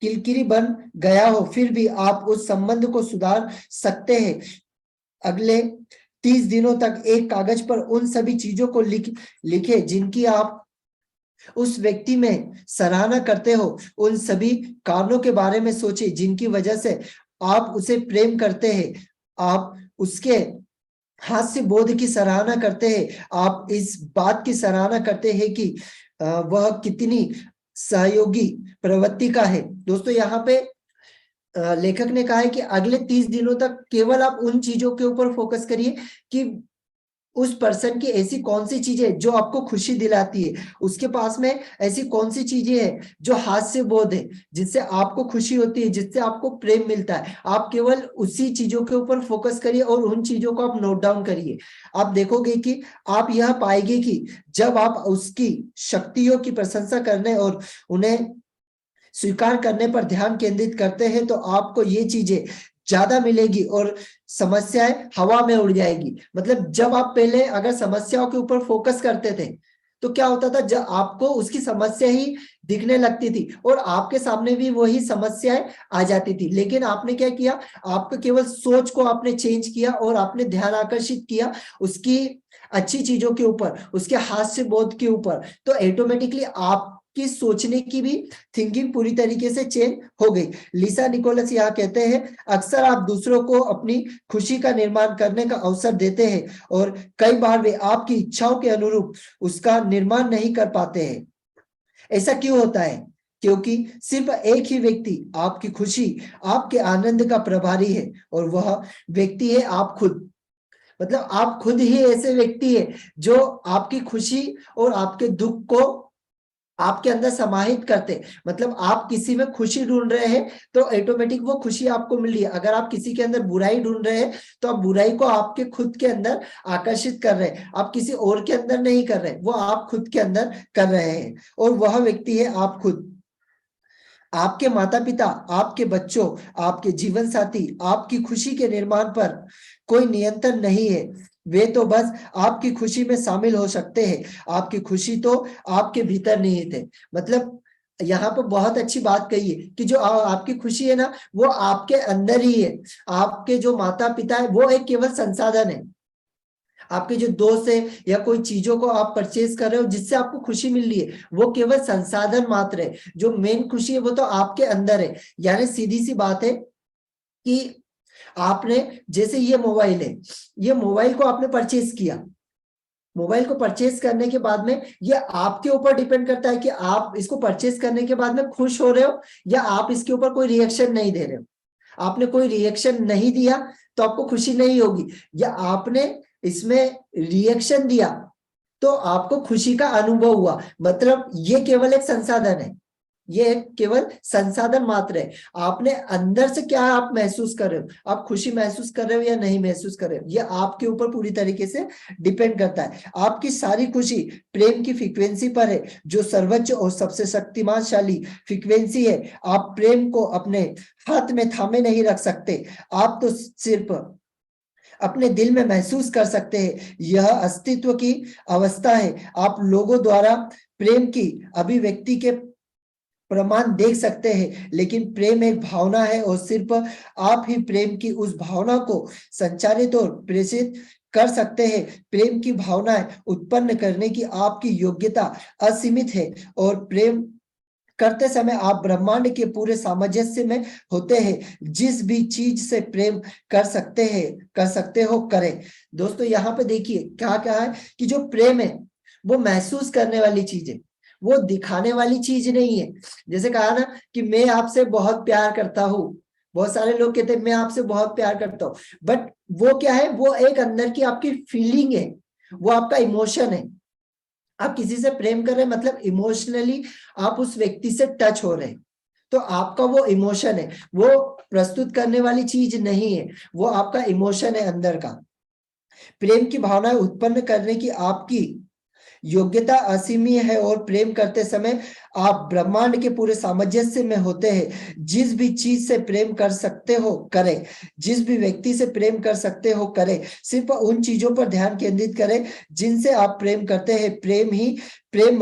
किलकिरी बन गया हो, फिर भी आप उस संबंध को सुधार सकते हैं। अगले 30 दिनों तक एक कागज पर उन सभी चीजों को लिखे जिनकी आप उस व्यक्ति में सराहना करते हो। उन सभी कारणों के बारे में सोचे जिनकी वजह से आप उसे प्रेम करते हैं। आप उसके हास्य बोध की सराहना करते हैं। आप इस बात की सराहना करते हैं कि वह कितनी सहयोगी प्रवृत्ति का है। दोस्तों, यहाँ पे लेखक ने कहा है कि अगले 30 दिनों तक केवल आप उन चीजों के ऊपर फोकस करिए कि उस पर्सन की ऐसी कौन सी चीजें जो आपको खुशी दिलाती है, उसके पास में ऐसी कौन सी चीजें हैं जो हास्य बोध है, जिससे आपको खुशी होती है, जिससे आपको प्रेम मिलता है। आप केवल उसी चीजों के ऊपर फोकस करिए और उन चीजों को आप नोट डाउन करिए। आप देखोगे कि आप यह पाएंगे कि जब आप उसकी शक्तियों की प्रशंसा करने और उन्हें स्वीकार करने पर ध्यान केंद्रित करते हैं तो आपको ये चीजें ज्यादा मिलेगी और समस्याएं हवा में उड़ जाएगी। मतलब जब आप पहले अगर समस्याओं के ऊपर फोकस करते थे तो क्या होता था, जब आपको उसकी समस्या ही दिखने लगती थी और आपके सामने भी वही समस्याएं आ जाती थी। लेकिन आपने क्या किया, आपको केवल सोच को आपने चेंज किया और आपने ध्यान आकर्षित किया उसकी अच्छी चीजों के ऊपर, उसके हास्य बोध के ऊपर, तो ऑटोमेटिकली आप की सोचने की भी थिंकिंग पूरी तरीके से चेंज हो गई। लिसा निकोलस यहाँ कहते हैं, अक्सर आप दूसरों को अपनी खुशी का निर्माण करने का अवसर देते हैं और कई बार वे आपकी इच्छाओं के अनुरूप उसका निर्माण नहीं कर पाते हैं। ऐसा क्यों होता है? क्योंकि सिर्फ एक ही व्यक्ति आपकी खुशी, आपके आनंद का प्रभारी है, और वह व्यक्ति है आप खुद। मतलब आप खुद ही ऐसे व्यक्ति है जो आपकी खुशी और आपके दुख को आपके अंदर समाहित करते। मतलब आप किसी में खुशी ढूंढ रहे हैं तो ऑटोमेटिक वो खुशी आपको मिल रही है। अगर आप किसी के अंदर बुराई ढूंढ रहे हैं तो आप बुराई को आपके खुद के अंदर आकर्षित कर रहे हैं, आप किसी और के अंदर नहीं कर रहे, वो आप खुद के अंदर कर रहे हैं, और वह व्यक्ति है आप खुद। आपके माता पिता, आपके बच्चों, आपके जीवन साथी आपकी खुशी के निर्माण पर कोई नियंत्रण नहीं है। वे तो बस आपकी खुशी में शामिल हो सकते हैं, आपकी खुशी तो आपके भीतर निहित है। मतलब यहाँ पर बहुत अच्छी बात कही है कि जो आपकी खुशी है ना, वो आपके अंदर ही है। आपके जो माता पिता है वो एक केवल संसाधन है। आपके जो दोस्त है या कोई चीजों को आप परचेज कर रहे हो जिससे आपको खुशी मिल रही है, वो केवल संसाधन मात्र है। जो मेन खुशी है वो तो आपके अंदर है। यानी सीधी सी बात है कि आपने, जैसे ये मोबाइल है, ये मोबाइल को आपने परचेज किया, मोबाइल को परचेज करने के बाद में ये आपके ऊपर डिपेंड करता है कि आप इसको परचेज करने के बाद में खुश हो रहे हो या आप इसके ऊपर कोई रिएक्शन नहीं दे रहे हो। आपने कोई रिएक्शन नहीं दिया तो आपको खुशी नहीं होगी, या आपने इसमें रिएक्शन दिया तो आपको खुशी का अनुभव हुआ। मतलब ये केवल एक संसाधन है, ये केवल संसाधन मात्र है। आपने अंदर से क्या आप महसूस कर रहे हो, आप खुशी महसूस कर रहे हो या नहीं महसूस कर रहे हो, ये आपके ऊपर पूरी तरीके से डिपेंड करता है। आपकी सारी खुशी प्रेम की फ्रीक्वेंसी पर है, जो सर्वोच्च और सबसे शक्तिमानशाली फ्रीक्वेंसी है। आप प्रेम को अपने हाथ में थामे नहीं रख सकते, आप तो सिर्फ अपने दिल में महसूस कर सकते हैं। यह अस्तित्व की अवस्था है। आप लोगों द्वारा प्रेम की अभिव्यक्ति के प्रमाण देख सकते हैं, लेकिन प्रेम एक भावना है और सिर्फ आप ही प्रेम की उस भावना को संचारित और प्रेषित कर सकते हैं। प्रेम की भावनाएं उत्पन्न करने की आपकी योग्यता असीमित है, और प्रेम करते समय आप ब्रह्मांड के पूरे सामंजस्य में होते हैं। जिस भी चीज से प्रेम कर सकते हो करें। दोस्तों यहाँ पे देखिए क्या क्या है कि जो प्रेम है वो महसूस करने वाली चीज है, वो दिखाने वाली चीज नहीं है। जैसे कहा ना कि मैं आपसे बहुत प्यार करता हूँ, बहुत सारे लोग कहते हैं मैं आपसे बहुत प्यार करता हूँ, बट वो क्या है, वो एक अंदर की आपकी फीलिंग है, वो आपका इमोशन है। आप किसी से प्रेम कर रहे हैं मतलब इमोशनली आप उस व्यक्ति से टच हो रहे हैं, तो आपका वो इमोशन है, वो प्रस्तुत करने वाली चीज नहीं है, वो आपका इमोशन है अंदर का। प्रेम की भावना उत्पन्न करने की आपकी योग्यता असीमित है, और प्रेम करते समय आप ब्रह्मांड के पूरे सामंजस्य में होते हैं। जिस भी चीज से प्रेम कर सकते हो करें, जिस भी व्यक्ति से प्रेम कर सकते हो करें। सिर्फ उन चीजों पर ध्यान केंद्रित करें जिनसे आप प्रेम करते हैं। प्रेम ही प्रेम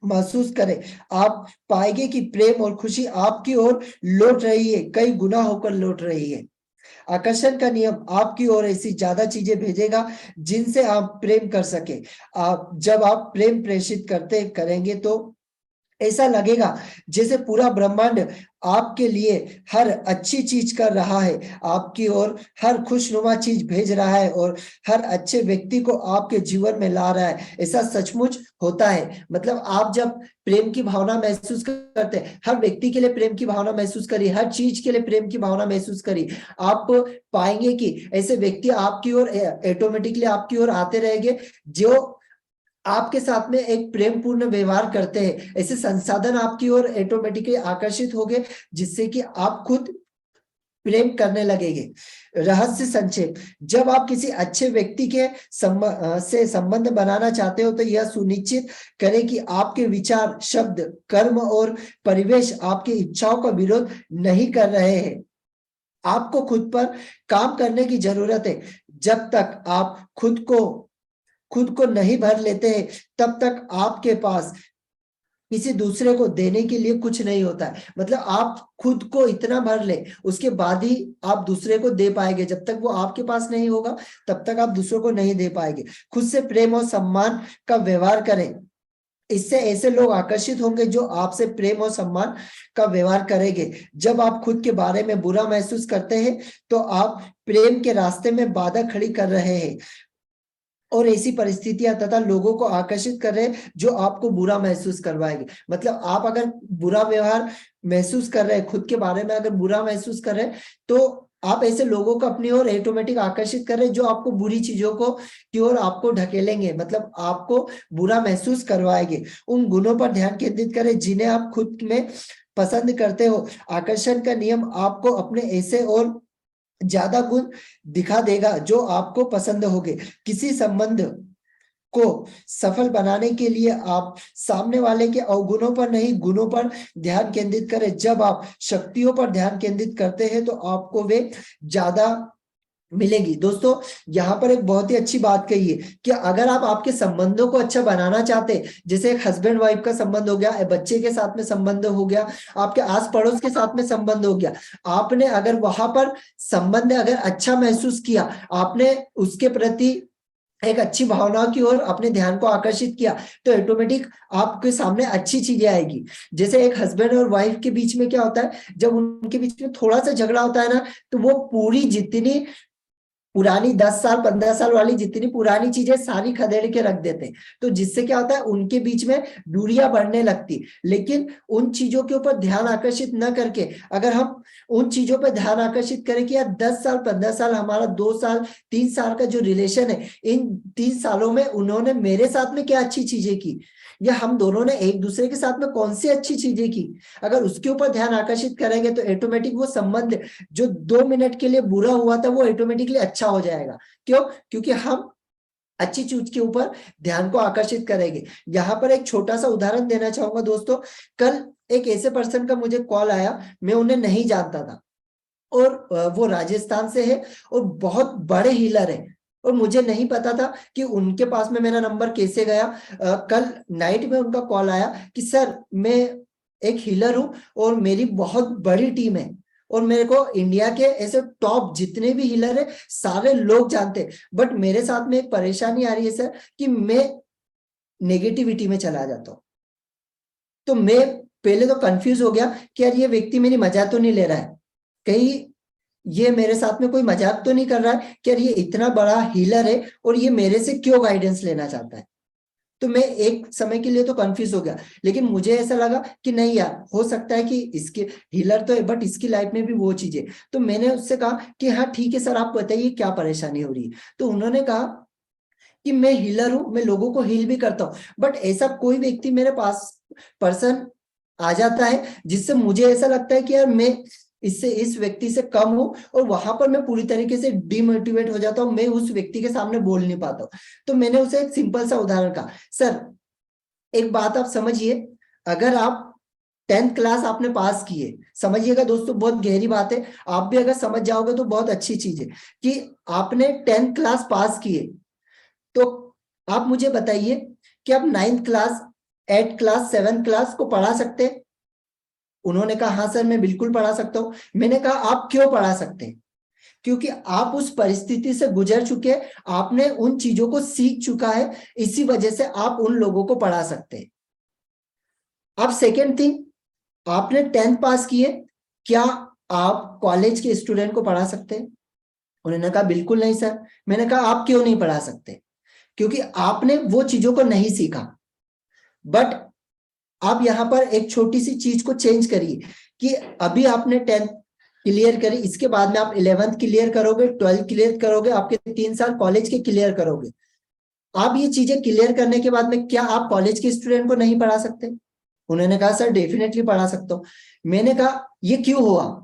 महसूस करें। आप पाएंगे कि प्रेम और खुशी आपकी ओर लौट रही है, कई गुना होकर लौट रही है। आकर्षण का नियम आपकी ओर ऐसी ज्यादा चीजें भेजेगा जिनसे आप प्रेम कर सके। जब आप प्रेम प्रेषित करेंगे तो ऐसा लगेगा जैसे पूरा ब्रह्मांड आपके लिए हर अच्छी चीज कर रहा है, आपकी ओर हर खुशनुमा चीज भेज रहा है और हर अच्छे व्यक्ति को आपके जीवन में ला रहा है। ऐसा सचमुच होता है। मतलब आप जब प्रेम की भावना महसूस करते हैं, हर व्यक्ति के लिए प्रेम की भावना महसूस करिए, हर चीज के लिए प्रेम की भावना महसूस करिए, आप पाएंगे कि ऐसे व्यक्ति आपकी ओर ऑटोमेटिकली आपकी ओर आते रहेंगे जो आपके साथ में एक प्रेम पूर्ण व्यवहार करते हैं। ऐसे संसाधन आपकी ओर ऑटोमेटिकली आकर्षित होंगे जिससे कि आप खुद प्रेम करने लगेंगे। रहस्य संक्षेप, जब आप किसी अच्छे व्यक्ति के से संबंध बनाना चाहते हो तो यह सुनिश्चित करें कि आपके विचार, शब्द, कर्म और परिवेश आपकी इच्छाओं का विरोध नहीं कर रहे हैं। आपको खुद पर काम करने की जरूरत है। जब तक आप खुद को नहीं भर लेते हैं तब तक आपके पास किसी दूसरे को देने के लिए कुछ नहीं होता है। मतलब आप खुद को इतना भर ले, उसके बाद ही आप दूसरे को दे पाएंगे। जब तक वो आपके पास नहीं होगा तब तक आप दूसरों को नहीं दे पाएंगे। खुद से प्रेम और सम्मान का व्यवहार करें, इससे ऐसे लोग आकर्षित होंगे जो आपसे प्रेम और सम्मान का व्यवहार करेंगे। जब आप खुद के बारे में बुरा महसूस करते हैं तो आप प्रेम के रास्ते में बाधा खड़ी कर रहे हैं और ऐसी परिस्थितियां तथा लोगों को आकर्षित कर रहे हैं जो आपको बुरा महसूस करवाएंगे। मतलब आप अगर बुरा व्यवहार महसूस कर रहे हैं, खुद के बारे में अगर बुरा महसूस कर रहे हैं, तो आप ऐसे लोगों को अपनी ओर ऑटोमेटिक आकर्षित कर रहे हैं जो आपको बुरी चीजों को की ओर आपको ढकेलेंगे, मतलब आपको बुरा महसूस करवाएंगे। उन गुणों पर ध्यान केंद्रित करें जिन्हें आप खुद में पसंद करते हो। आकर्षण का नियम आपको अपने ऐसे और ज्यादा गुण दिखा देगा जो आपको पसंद होंगे। किसी संबंध को सफल बनाने के लिए आप सामने वाले के अवगुणों पर नहीं, गुणों पर ध्यान केंद्रित करें। जब आप शक्तियों पर ध्यान केंद्रित करते हैं तो आपको वे ज्यादा मिलेगी। दोस्तों, यहाँ पर एक बहुत ही अच्छी बात कही है कि अगर आप आपके संबंधों को अच्छा बनाना चाहते हैं, जैसे एक हस्बैंड वाइफ का संबंध हो गया, बच्चे के साथ में संबंध हो गया, आपके आस पड़ोस के साथ में संबंध हो गया, आपने अगर वहां पर संबंध अगर अच्छा महसूस किया, आपने उसके प्रति एक अच्छी भावनाओं की ओर अपने ध्यान को आकर्षित किया, तो ऑटोमेटिक आपके सामने अच्छी चीजें आएगी। जैसे एक हस्बैंड और वाइफ के बीच में क्या होता है, जब उनके बीच में थोड़ा सा झगड़ा होता है ना, तो वो पूरी जितनी पुरानी 10 साल 15 साल वाली जितनी पुरानी चीजें सारी खदेड़ के रख देते हैं, तो जिससे क्या होता है, उनके बीच में दूरियां बढ़ने लगती। लेकिन उन चीजों के ऊपर ध्यान आकर्षित न करके अगर हम उन चीजों पर ध्यान आकर्षित करें कि यार 10 साल 15 साल हमारा 2 साल 3 साल का जो रिलेशन है, इन 3 सालों में उन्होंने मेरे साथ में क्या अच्छी चीजें की, या हम दोनों ने एक दूसरे के साथ में कौन सी अच्छी चीजें की, अगर उसके ऊपर ध्यान आकर्षित करेंगे तो ऑटोमेटिक वो संबंध जो 2 मिनट के लिए बुरा हुआ था वो ऑटोमेटिकली अच्छा हो जाएगा। क्यों? क्योंकि हम अच्छी चीज के ऊपर ध्यान को आकर्षित करेंगे। यहाँ पर एक छोटा सा उदाहरण देना चाहूंगा दोस्तों। कल एक ऐसे पर्सन का मुझे कॉल आया, मैं उन्हें नहीं जानता था और वो राजस्थान से है और बहुत बड़े हीलर है, और मुझे नहीं पता था कि उनके पास में मेरा नंबर कैसे गया। कल नाइट में उनका कॉल आया कि सर मैं एक हीलर हूं और मेरी बहुत बड़ी टीम है और मेरे को इंडिया के ऐसे टॉप जितने भी हीलर है सारे लोग जानते हैं, बट मेरे साथ में एक परेशानी आ रही है सर कि मैं नेगेटिविटी में चला जाता हूं। तो मैं पहले तो कंफ्यूज हो गया कि यार ये व्यक्ति मेरी मजाक तो नहीं ले रहा है, कहीं ये मेरे साथ में कोई मजाक तो नहीं कर रहा है कि यार ये इतना बड़ा हीलर है और ये मेरे से क्यों गाइडेंस लेना चाहता है। तो मैं एक समय के लिए तो कंफ्यूज हो गया, लेकिन मुझे ऐसा लगा कि नहीं यार, हो सकता है कि इसके हीलर तो है बट इसकी लाइफ में भी वो चीजें। तो मैंने उससे कहा कि हाँ ठीक है सर, आप बताइए क्या परेशानी हो रही है। तो उन्होंने कहा कि मैं हीलर हूं, मैं लोगों को हील भी करता हूं, बट ऐसा कोई व्यक्ति मेरे पास पर्सन आ जाता है जिससे मुझे ऐसा लगता है कि यार मैं इससे इस व्यक्ति से कम हूं और वहां पर मैं पूरी तरीके से डिमोटिवेट हो जाता हूं, मैं उस व्यक्ति के सामने बोल नहीं पाता हूं। तो मैंने उसे एक सिंपल सा उदाहरण कहा, सर एक बात आप समझिए, अगर आप 10th क्लास आपने पास किए, समझिएगा दोस्तों बहुत गहरी बात है, आप भी अगर समझ जाओगे तो बहुत अच्छी चीज है कि आपने 10th क्लास पास किए, तो आप मुझे बताइए कि आप 9th class 8th class 7th class को पढ़ा सकते हैं? उन्होंने कहा हाँ सर मैं बिल्कुल पढ़ा सकता हूं। मैंने कहा आप क्यों पढ़ा सकते हैं? क्योंकि आप उस परिस्थिति से गुजर चुके हैं, आपने उन चीजों को सीख चुका है, इसी वजह से आप उन लोगों को पढ़ा सकते हैं। अब सेकेंड थिंग, आपने 10th पास किए, क्या आप कॉलेज के स्टूडेंट को पढ़ा सकते हैं? उन्होंने कहा बिल्कुल नहीं सर। मैंने कहा आप क्यों नहीं पढ़ा सकते? क्योंकि आपने वो चीजों को नहीं सीखा। बट आप यहाँ पर एक छोटी सी चीज को चेंज करिए कि अभी आपने 10th क्लियर करी, इसके बाद में आप 11th क्लियर करोगे, 12th क्लियर करोगे, आपके 3 साल कॉलेज के क्लियर करोगे। आप ये चीजें क्लियर करने के बाद में क्या आप कॉलेज के स्टूडेंट को नहीं पढ़ा सकते? उन्होंने कहा सर डेफिनेटली पढ़ा सकता हूं। मैंने कहा ये क्यों हुआ?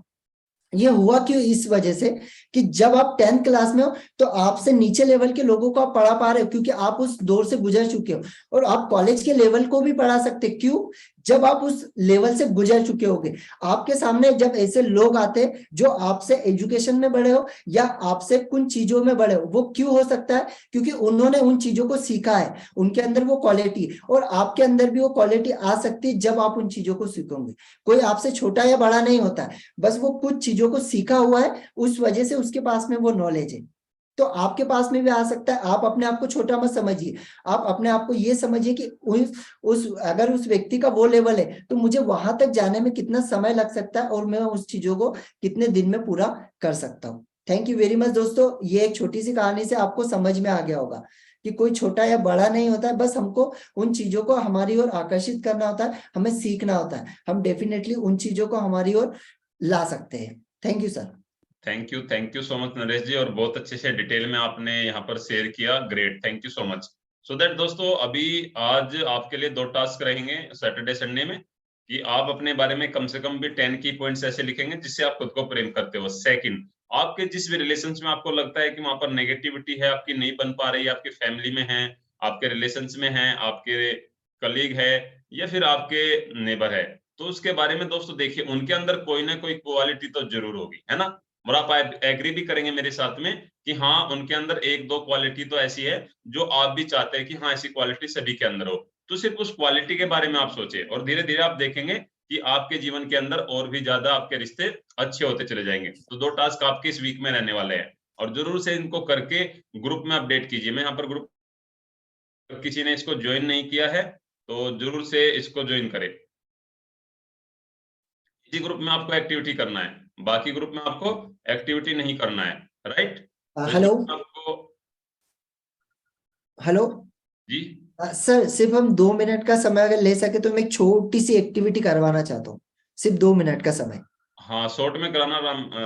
ये हुआ क्यों? इस वजह से कि जब आप 10th क्लास में हो तो आपसे नीचे लेवल के लोगों को आप पढ़ा पा रहे हो क्योंकि आप उस दौर से गुजर चुके हो, और आप कॉलेज के लेवल को भी पढ़ा सकते। क्यों? जब आप उस लेवल से गुजर चुके होगे, आपके सामने जब ऐसे लोग आते हैं जो आपसे एजुकेशन में बड़े हो या आपसे कुछ चीजों में बड़े हो, वो क्यों हो सकता है? क्योंकि उन्होंने उन चीजों को सीखा है, उनके अंदर वो क्वालिटी, और आपके अंदर भी वो क्वालिटी आ सकती है जब आप उन चीजों को सीखोगे। कोई आपसे छोटा या बड़ा नहीं होता, बस वो कुछ चीजों को सीखा हुआ है, उस वजह से उसके पास में वो नॉलेज है। तो आपके पास में भी आ सकता है। आप अपने आप को छोटा मत समझिए, आप अपने आप को ये समझिए कि अगर उस व्यक्ति का वो लेवल है तो मुझे वहां तक जाने में कितना समय लग सकता है और मैं उस चीजों को कितने दिन में पूरा कर सकता हूँ। थैंक यू वेरी मच दोस्तों, ये एक छोटी सी कहानी से आपको समझ में आ गया होगा। कि कोई छोटा या बड़ा नहीं होता है, बस हमको उन चीजों को हमारी ओर आकर्षित करना होता है, हमें सीखना होता है, हम डेफिनेटली उन चीजों को हमारी ओर ला सकते हैं। Thank you sir. Thank you so much Naresh ji, और बहुत अच्छे से डिटेल में आपने यहाँ पर शेयर किया, great, thank you so much. So that दोस्तों, अभी आज आपके लिए 2 टास्क रहेंगे सैटरडे संडे में, कि आप अपने बारे में कम से कम भी 10 की पॉइंट्स ऐसे लिखेंगे जिससे आप खुद को प्रेम करते हो। सेकंड, आपके जिस भी रिलेशन में आपको लगता है कि वहां पर नेगेटिविटी है, आपकी नहीं बन पा रही है, आपकी फैमिली में है, आपके रिलेशंस में है, आपके कलीग है, या फिर आपके नेबर है, तो उसके बारे में दोस्तों देखिए, उनके अंदर कोई ना कोई क्वालिटी तो जरूर होगी, है ना। और आप एग्री भी करेंगे मेरे साथ में कि हाँ, उनके अंदर 1-2 क्वालिटी तो ऐसी है जो आप भी चाहते हैं कि हाँ, ऐसी क्वालिटी सभी के अंदर हो। तो सिर्फ उस क्वालिटी के बारे में आप सोचिए, और धीरे धीरे आप देखेंगे कि आपके जीवन के अंदर और भी ज्यादा आपके रिश्ते अच्छे होते चले जाएंगे। तो 2 टास्क आपके इस वीक में रहने वाले हैं, और जरूर से इनको करके ग्रुप में अपडेट कीजिए। मैं यहाँ पर ग्रुप, किसी ने इसको ज्वाइन नहीं किया है तो जरूर से इसको ज्वाइन करें। इसी ग्रुप में आपको एक्टिविटी करना है, बाकी ग्रुप में आपको एक्टिविटी नहीं करना है, राइट। हेलो आपको हेलो जी, सर, सिर्फ हम 2 मिनट का समय अगर ले सके तो मैं एक छोटी सी एक्टिविटी करवाना चाहता हूँ, सिर्फ 2 मिनट का समय। हाँ शॉर्ट में कराना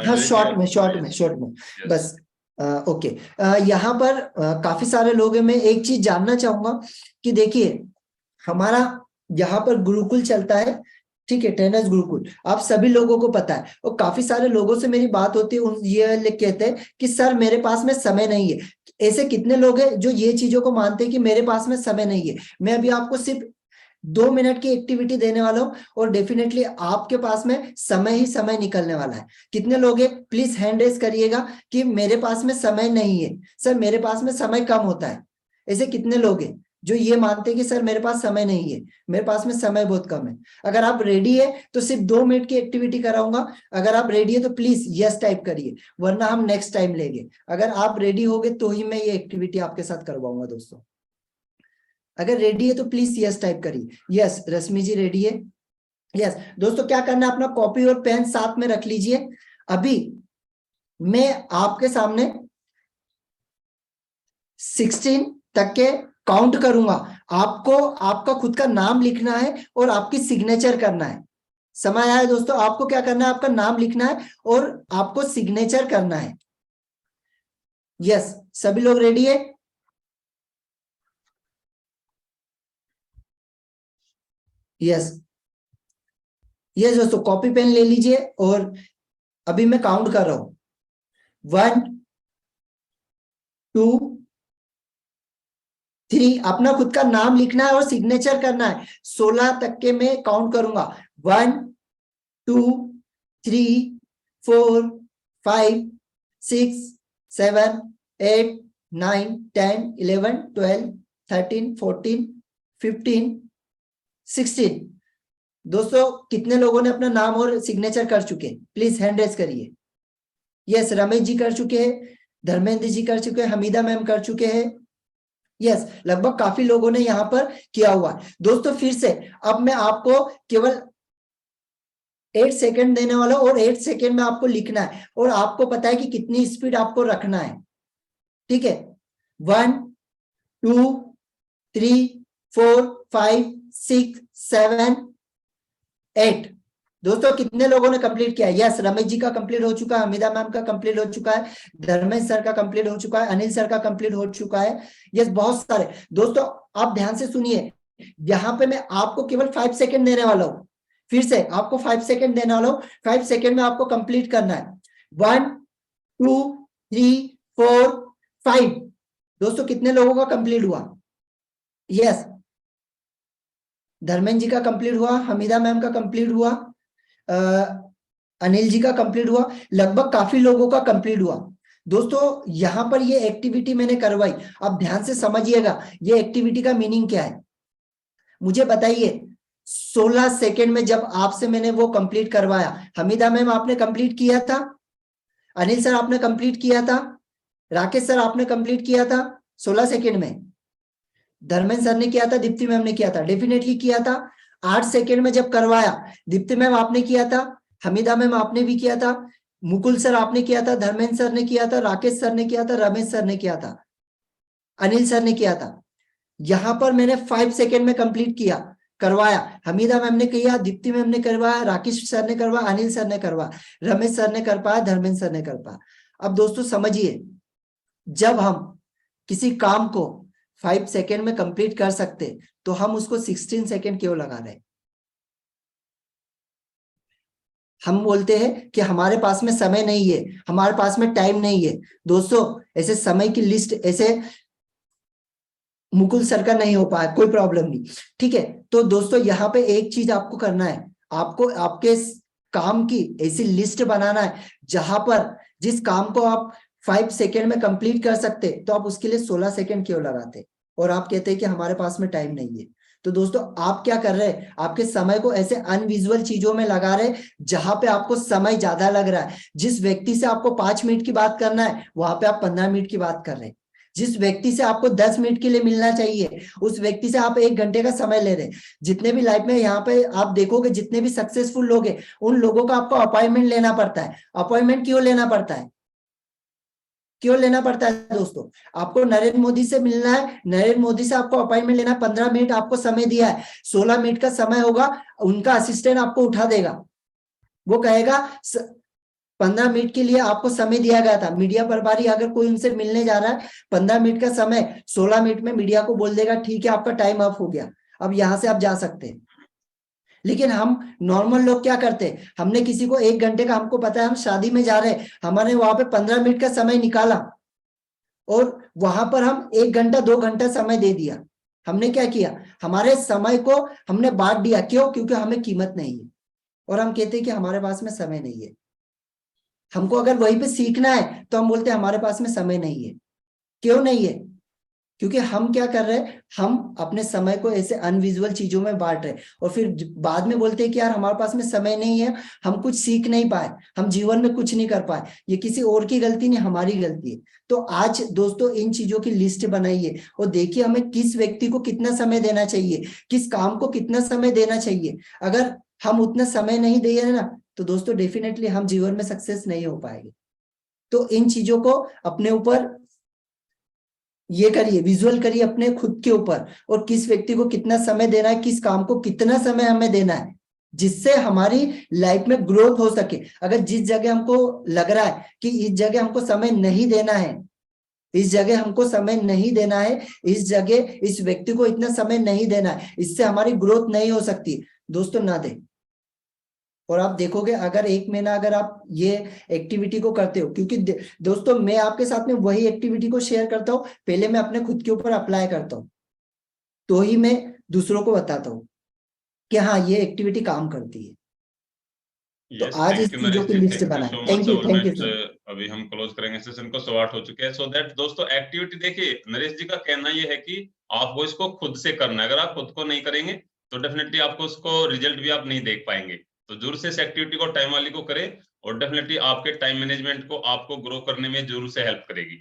हाँ, शॉर्ट में बस। ओके, यहाँ पर काफी सारे लोग हैं। मैं एक चीज जानना चाहूंगा कि देखिए, हमारा यहाँ पर गुरुकुल चलता है, ठीक है, टेनिस गुरुकुल, आप सभी लोगों को पता है, और काफी सारे लोगों से मेरी बात होती है, ये कहते हैं कि सर मेरे पास में समय नहीं है। ऐसे कितने लोग हैं जो ये चीजों को मानते हैं कि मेरे पास में समय नहीं है? मैं अभी आपको सिर्फ 2 मिनट की एक्टिविटी देने वाला हूं, और डेफिनेटली आपके पास में समय ही समय निकलने वाला है। कितने लोग हैं, प्लीज हैंड रेज करिएगा कि मेरे पास में समय नहीं है, सर मेरे पास में समय कम होता है। ऐसे कितने लोग हैं जो ये मानते हैं कि सर मेरे पास समय नहीं है, मेरे पास में समय बहुत कम है? अगर आप रेडी है तो सिर्फ 2 मिनट की एक्टिविटी कराऊंगा। अगर आप रेडी है तो प्लीज यस टाइप करिए, वरना हम नेक्स्ट टाइम लेंगे। अगर आप रेडी होगे तो ही मैं ये एक्टिविटी आपके साथ करवाऊंगा दोस्तों। अगर रेडी है तो प्लीज यस टाइप करिए। यस, रश्मि जी रेडी है? यस दोस्तों, क्या करना है, अपना कॉपी और पेन साथ में रख लीजिए। अभी मैं आपके सामने 16 तक के काउंट करूंगा, आपको आपका खुद का नाम लिखना है और आपकी सिग्नेचर करना है। समय आया दोस्तों, आपको क्या करना है, आपका नाम लिखना है और आपको सिग्नेचर करना है। यस, सभी लोग रेडी है? यस यस दोस्तों, कॉपी पेन ले लीजिए, और अभी मैं काउंट कर रहा हूं, 1 2 3, अपना खुद का नाम लिखना है और सिग्नेचर करना है। 16 तक के मैं काउंट करूंगा, 1 2 3 4 5 6 7 8 9 10 11 12 13 14 15 16। दोस्तों कितने लोगों ने अपना नाम और सिग्नेचर कर चुके हैं? प्लीज हैंड रेज करिए। यस, रमेश जी कर चुके हैं, धर्मेंद्र जी कर चुके हैं, हमीदा मैम कर चुके हैं। यस, लगभग काफी लोगों ने यहाँ पर किया हुआ है। दोस्तों फिर से अब मैं आपको केवल 8 सेकंड देने वाला हूं, और 8 सेकंड में आपको लिखना है, और आपको पता है कि कितनी स्पीड आपको रखना है, ठीक है? 1 2 3 4 5 6 7 8। दोस्तों कितने लोगों ने कंप्लीट किया है? यस, रमेश जी का कंप्लीट हो चुका है, हमीदा मैम का कंप्लीट हो चुका है, धर्मेश सर का कंप्लीट हो चुका है, अनिल सर का कंप्लीट हो चुका है। यस, बहुत सारे दोस्तों, आप ध्यान से सुनिए, यहाँ पे मैं आपको केवल 5 सेकंड देने वाला हूँ। फिर से आपको 5 सेकंड देने वाला हूँ, 5 सेकंड में आपको कंप्लीट करना है। 1 2 3 4 5। दोस्तों कितने लोगों का कंप्लीट हुआ? यस, धर्मेंद्र जी का कंप्लीट हुआ, हमीदा मैम का कंप्लीट हुआ, अनिल जी का कंप्लीट हुआ, लगभग काफी लोगों का कंप्लीट हुआ। दोस्तों यहां पर ये एक्टिविटी मैंने करवाई, अब ध्यान से समझिएगा ये एक्टिविटी का मीनिंग क्या है। मुझे बताइए, 16 सेकंड में जब आपसे मैंने वो कंप्लीट करवाया, हमीदा मैम आपने कंप्लीट किया था, अनिल सर आपने कंप्लीट किया था, राकेश सर आपने कंप्लीट किया था 16 सेकंड में, धर्मेंद्र सर ने किया था, दीप्ति मैम ने किया था, डेफिनेटली किया था। 8 सेकंड में जब करवाया, दीप्ति मैम आपने किया था, हमीदा मैम आपने भी किया था, मुकुल सर आपने किया था, धर्मेंद्र सर ने किया था, राकेश सर ने किया था, रमेश सर ने किया था। अनिल सर ने किया था। यहाँ पर मैंने 5 सेकेंड में कंप्लीट करवाया। हमीदा मैम ने किया, दीप्ति मैम ने करवाया, राकेश सर ने करवाया, अनिल सर ने करवाया, रमेश सर ने कर पाया, धर्मेंद्र सर ने कर पाया। अब दोस्तों समझिए, जब हम किसी काम को 5 सेकेंड में कंप्लीट कर सकते तो हम उसको 16 सेकेंड क्यों लगा रहे? हम बोलते हैं कि हमारे पास में समय नहीं है, हमारे पास में टाइम नहीं है। दोस्तों ऐसे समय की लिस्ट ऐसे मुकुल सर का नहीं हो पाया, कोई प्रॉब्लम नहीं, ठीक है। तो दोस्तों यहाँ पे एक चीज आपको करना है, आपको आपके काम की ऐसी लिस्ट बनाना है जहां पर जिस काम को आप 5 सेकेंड में कंप्लीट कर सकते, तो आप उसके लिए 16 सेकेंड क्यों लगाते? और आप कहते हैं कि हमारे पास में टाइम नहीं है। तो दोस्तों आप क्या कर रहे हैं, आपके समय को ऐसे अनविजुअल चीजों में लगा रहे जहां पे आपको समय ज्यादा लग रहा है। जिस व्यक्ति से आपको 5 मिनट की बात करना है वहां पे आप 15 मिनट की बात कर रहे हैं। जिस व्यक्ति से आपको 10 मिनट के लिए मिलना चाहिए उस व्यक्ति से आप 1 घंटे का समय ले रहे हैं। जितने भी लाइफ में यहाँ पे आप देखोगे, जितने भी सक्सेसफुल लोग हैं उन लोगों का आपको अपॉइंटमेंट लेना पड़ता है। अपॉइंटमेंट क्यों लेना पड़ता है? क्यों लेना पड़ता है दोस्तों? आपको नरेंद्र मोदी से मिलना है, नरेंद्र मोदी से आपको अपॉइंटमेंट लेना, 15 मिनट आपको समय दिया है, 16 मिनट का समय होगा, उनका असिस्टेंट आपको उठा देगा, वो कहेगा 15 मिनट के लिए आपको समय दिया गया था। मीडिया प्रभारी अगर कोई उनसे मिलने जा रहा है, 15 मिनट का समय, 16 मिनट में मीडिया को बोल देगा ठीक है आपका टाइम अप हो गया, अब यहां से आप जा सकते हैं। लेकिन हम नॉर्मल लोग क्या करते हैं, हमने किसी को 1 घंटे का, हमको पता है हम शादी में जा रहे हैं, हमने वहां पे 15 मिनट का समय निकाला और वहां पर हम 1 घंटा 2 घंटा समय दे दिया। हमने क्या किया, हमारे समय को हमने बांट दिया। क्यों? क्योंकि हमें कीमत नहीं है और हम कहते हैं कि हमारे पास में समय नहीं है। हमको अगर वहीं पे सीखना है तो हम बोलते हैं हमारे पास में समय नहीं है। क्यों नहीं है? क्योंकि हम क्या कर रहे हैं, हम अपने समय को ऐसे अनविजुअल चीजों में बांट रहे और फिर बाद में बोलते हैं कि यार हमारे पास में समय नहीं है, हम कुछ सीख नहीं पाए, हम जीवन में कुछ नहीं कर पाए। ये किसी और की गलती नहीं, हमारी गलती है। तो आज दोस्तों इन चीजों की लिस्ट बनाइए और देखिए हमें किस व्यक्ति को कितना समय देना चाहिए, किस काम को कितना समय देना चाहिए। अगर हम उतना समय नहीं दे रहे ना तो दोस्तों डेफिनेटली हम जीवन में सक्सेस नहीं हो पाएंगे। तो इन चीजों को अपने ऊपर ये करिए, विजुअल करिए अपने खुद के ऊपर, और किस व्यक्ति को कितना समय देना है, किस काम को कितना समय हमें देना है, जिससे हमारी लाइफ में ग्रोथ हो सके। अगर जिस जगह हमको लग रहा है कि इस जगह हमको समय नहीं देना है, इस जगह हमको समय नहीं देना है, इस जगह इस व्यक्ति को इतना समय नहीं देना है, इससे हमारी ग्रोथ नहीं हो सकती, दोस्तों ना दे। और आप देखोगे अगर 1 महीना अगर आप ये एक्टिविटी को करते हो, क्योंकि दोस्तों मैं आपके साथ में वही एक्टिविटी को शेयर करता हूँ, पहले मैं अपने खुद के ऊपर अप्लाई करता हूँ तो ही मैं दूसरों को बताता हूँ कि हाँ ये एक्टिविटी काम करती है। तो आज इस चीजों की लिस्ट बनाएं। Thank you sir. अभी हम क्लोज करेंगे सेशन को, 8:15 हो चुके हैं। सो दैट दोस्तों एक्टिविटी देखिए, नरेश जी का कहना ये है कि आपको इसको खुद से करना है। अगर आप खुद को नहीं करेंगे तो डेफिनेटली आपको उसको रिजल्ट भी आप नहीं देख पाएंगे। तो जरूर से इस एक्टिविटी को टाइम वाली को करें और डेफिनेटली आपके टाइम मैनेजमेंट को आपको ग्रो करने में जरूर से हेल्प करेगी।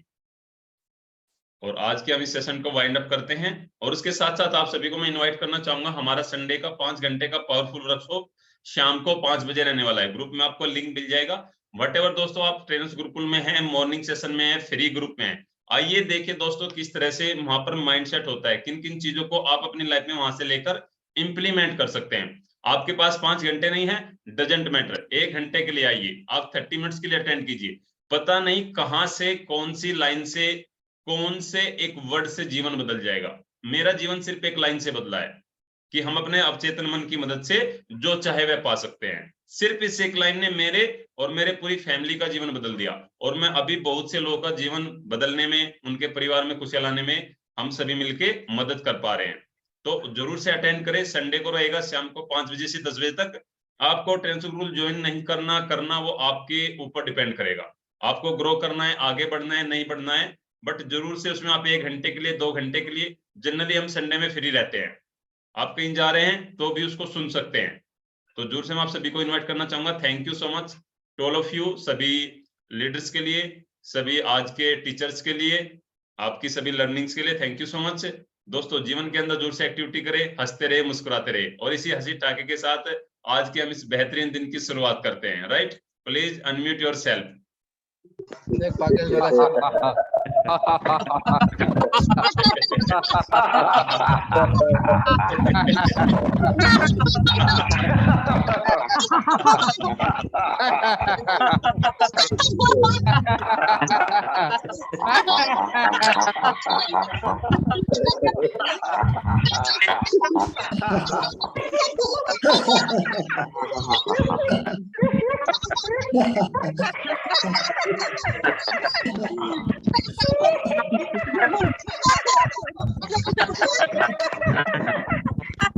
और आज के हम इस सेशन को वाइंड अप करते हैं और उसके साथ साथ आप सभी को मैं इनवाइट करना चाहूंगा, हमारा संडे का 5 घंटे का पावरफुल वर्कशॉप शाम को 5 बजे रहने वाला है। ग्रुप में आपको लिंक मिल जाएगा। व्हाटएवर दोस्तों आप ट्रेनर्स गुरुकुल में हैं, मॉर्निंग सेशन में है, फ्री ग्रुप में है, आइए देखिए दोस्तों किस तरह से वहां पर माइंडसेट होता है, किन किन चीजों को आप अपनी लाइफ में वहां से लेकर इंप्लीमेंट कर सकते हैं। आपके पास 5 घंटे नहीं है, डजंट मैटर, 1 घंटे के लिए आइए, आप 30 मिनट्स के लिए अटेंड कीजिए। पता नहीं कहां से, कौन सी लाइन से, कौन से एक वर्ड से जीवन बदल जाएगा। मेरा जीवन सिर्फ एक लाइन से बदला है कि हम अपने अवचेतन मन की मदद से जो चाहे वह पा सकते हैं। सिर्फ इस एक लाइन ने मेरे और मेरे पूरी फैमिली का जीवन बदल दिया और मैं अभी बहुत से लोगों का जीवन बदलने में, उनके परिवार में खुशियां लाने में हम सभी मिलके मदद कर पा रहे हैं। तो जरूर से अटेंड करें। संडे को रहेगा शाम को 5 बजे से 10 बजे तक। आपको ट्रेनर्स गुरुकुल ज्वाइन नहीं करना वो आपके ऊपर डिपेंड करेगा। आपको ग्रो करना है, आगे बढ़ना है, नहीं बढ़ना है, बट जरूर से उसमें आप 1 घंटे के लिए, 2 घंटे के लिए, जनरली हम संडे में फ्री रहते हैं, आप कहीं जा रहे हैं तो भी उसको सुन सकते हैं। तो जरूर से मैं आप सभी को इनवाइट करना चाहूंगा। Thank you so much to all of you, सभी लीडर्स के लिए, सभी आज के टीचर्स के लिए, आपकी सभी लर्निंग्स के लिए थैंक यू सो मच। दोस्तों जीवन के अंदर जोर से एक्टिविटी करें, हंसते रहे, मुस्कुराते रहे, और इसी हंसी टाके के साथ आज के हम इस बेहतरीन दिन की शुरुआत करते हैं। Right, please unmute your self.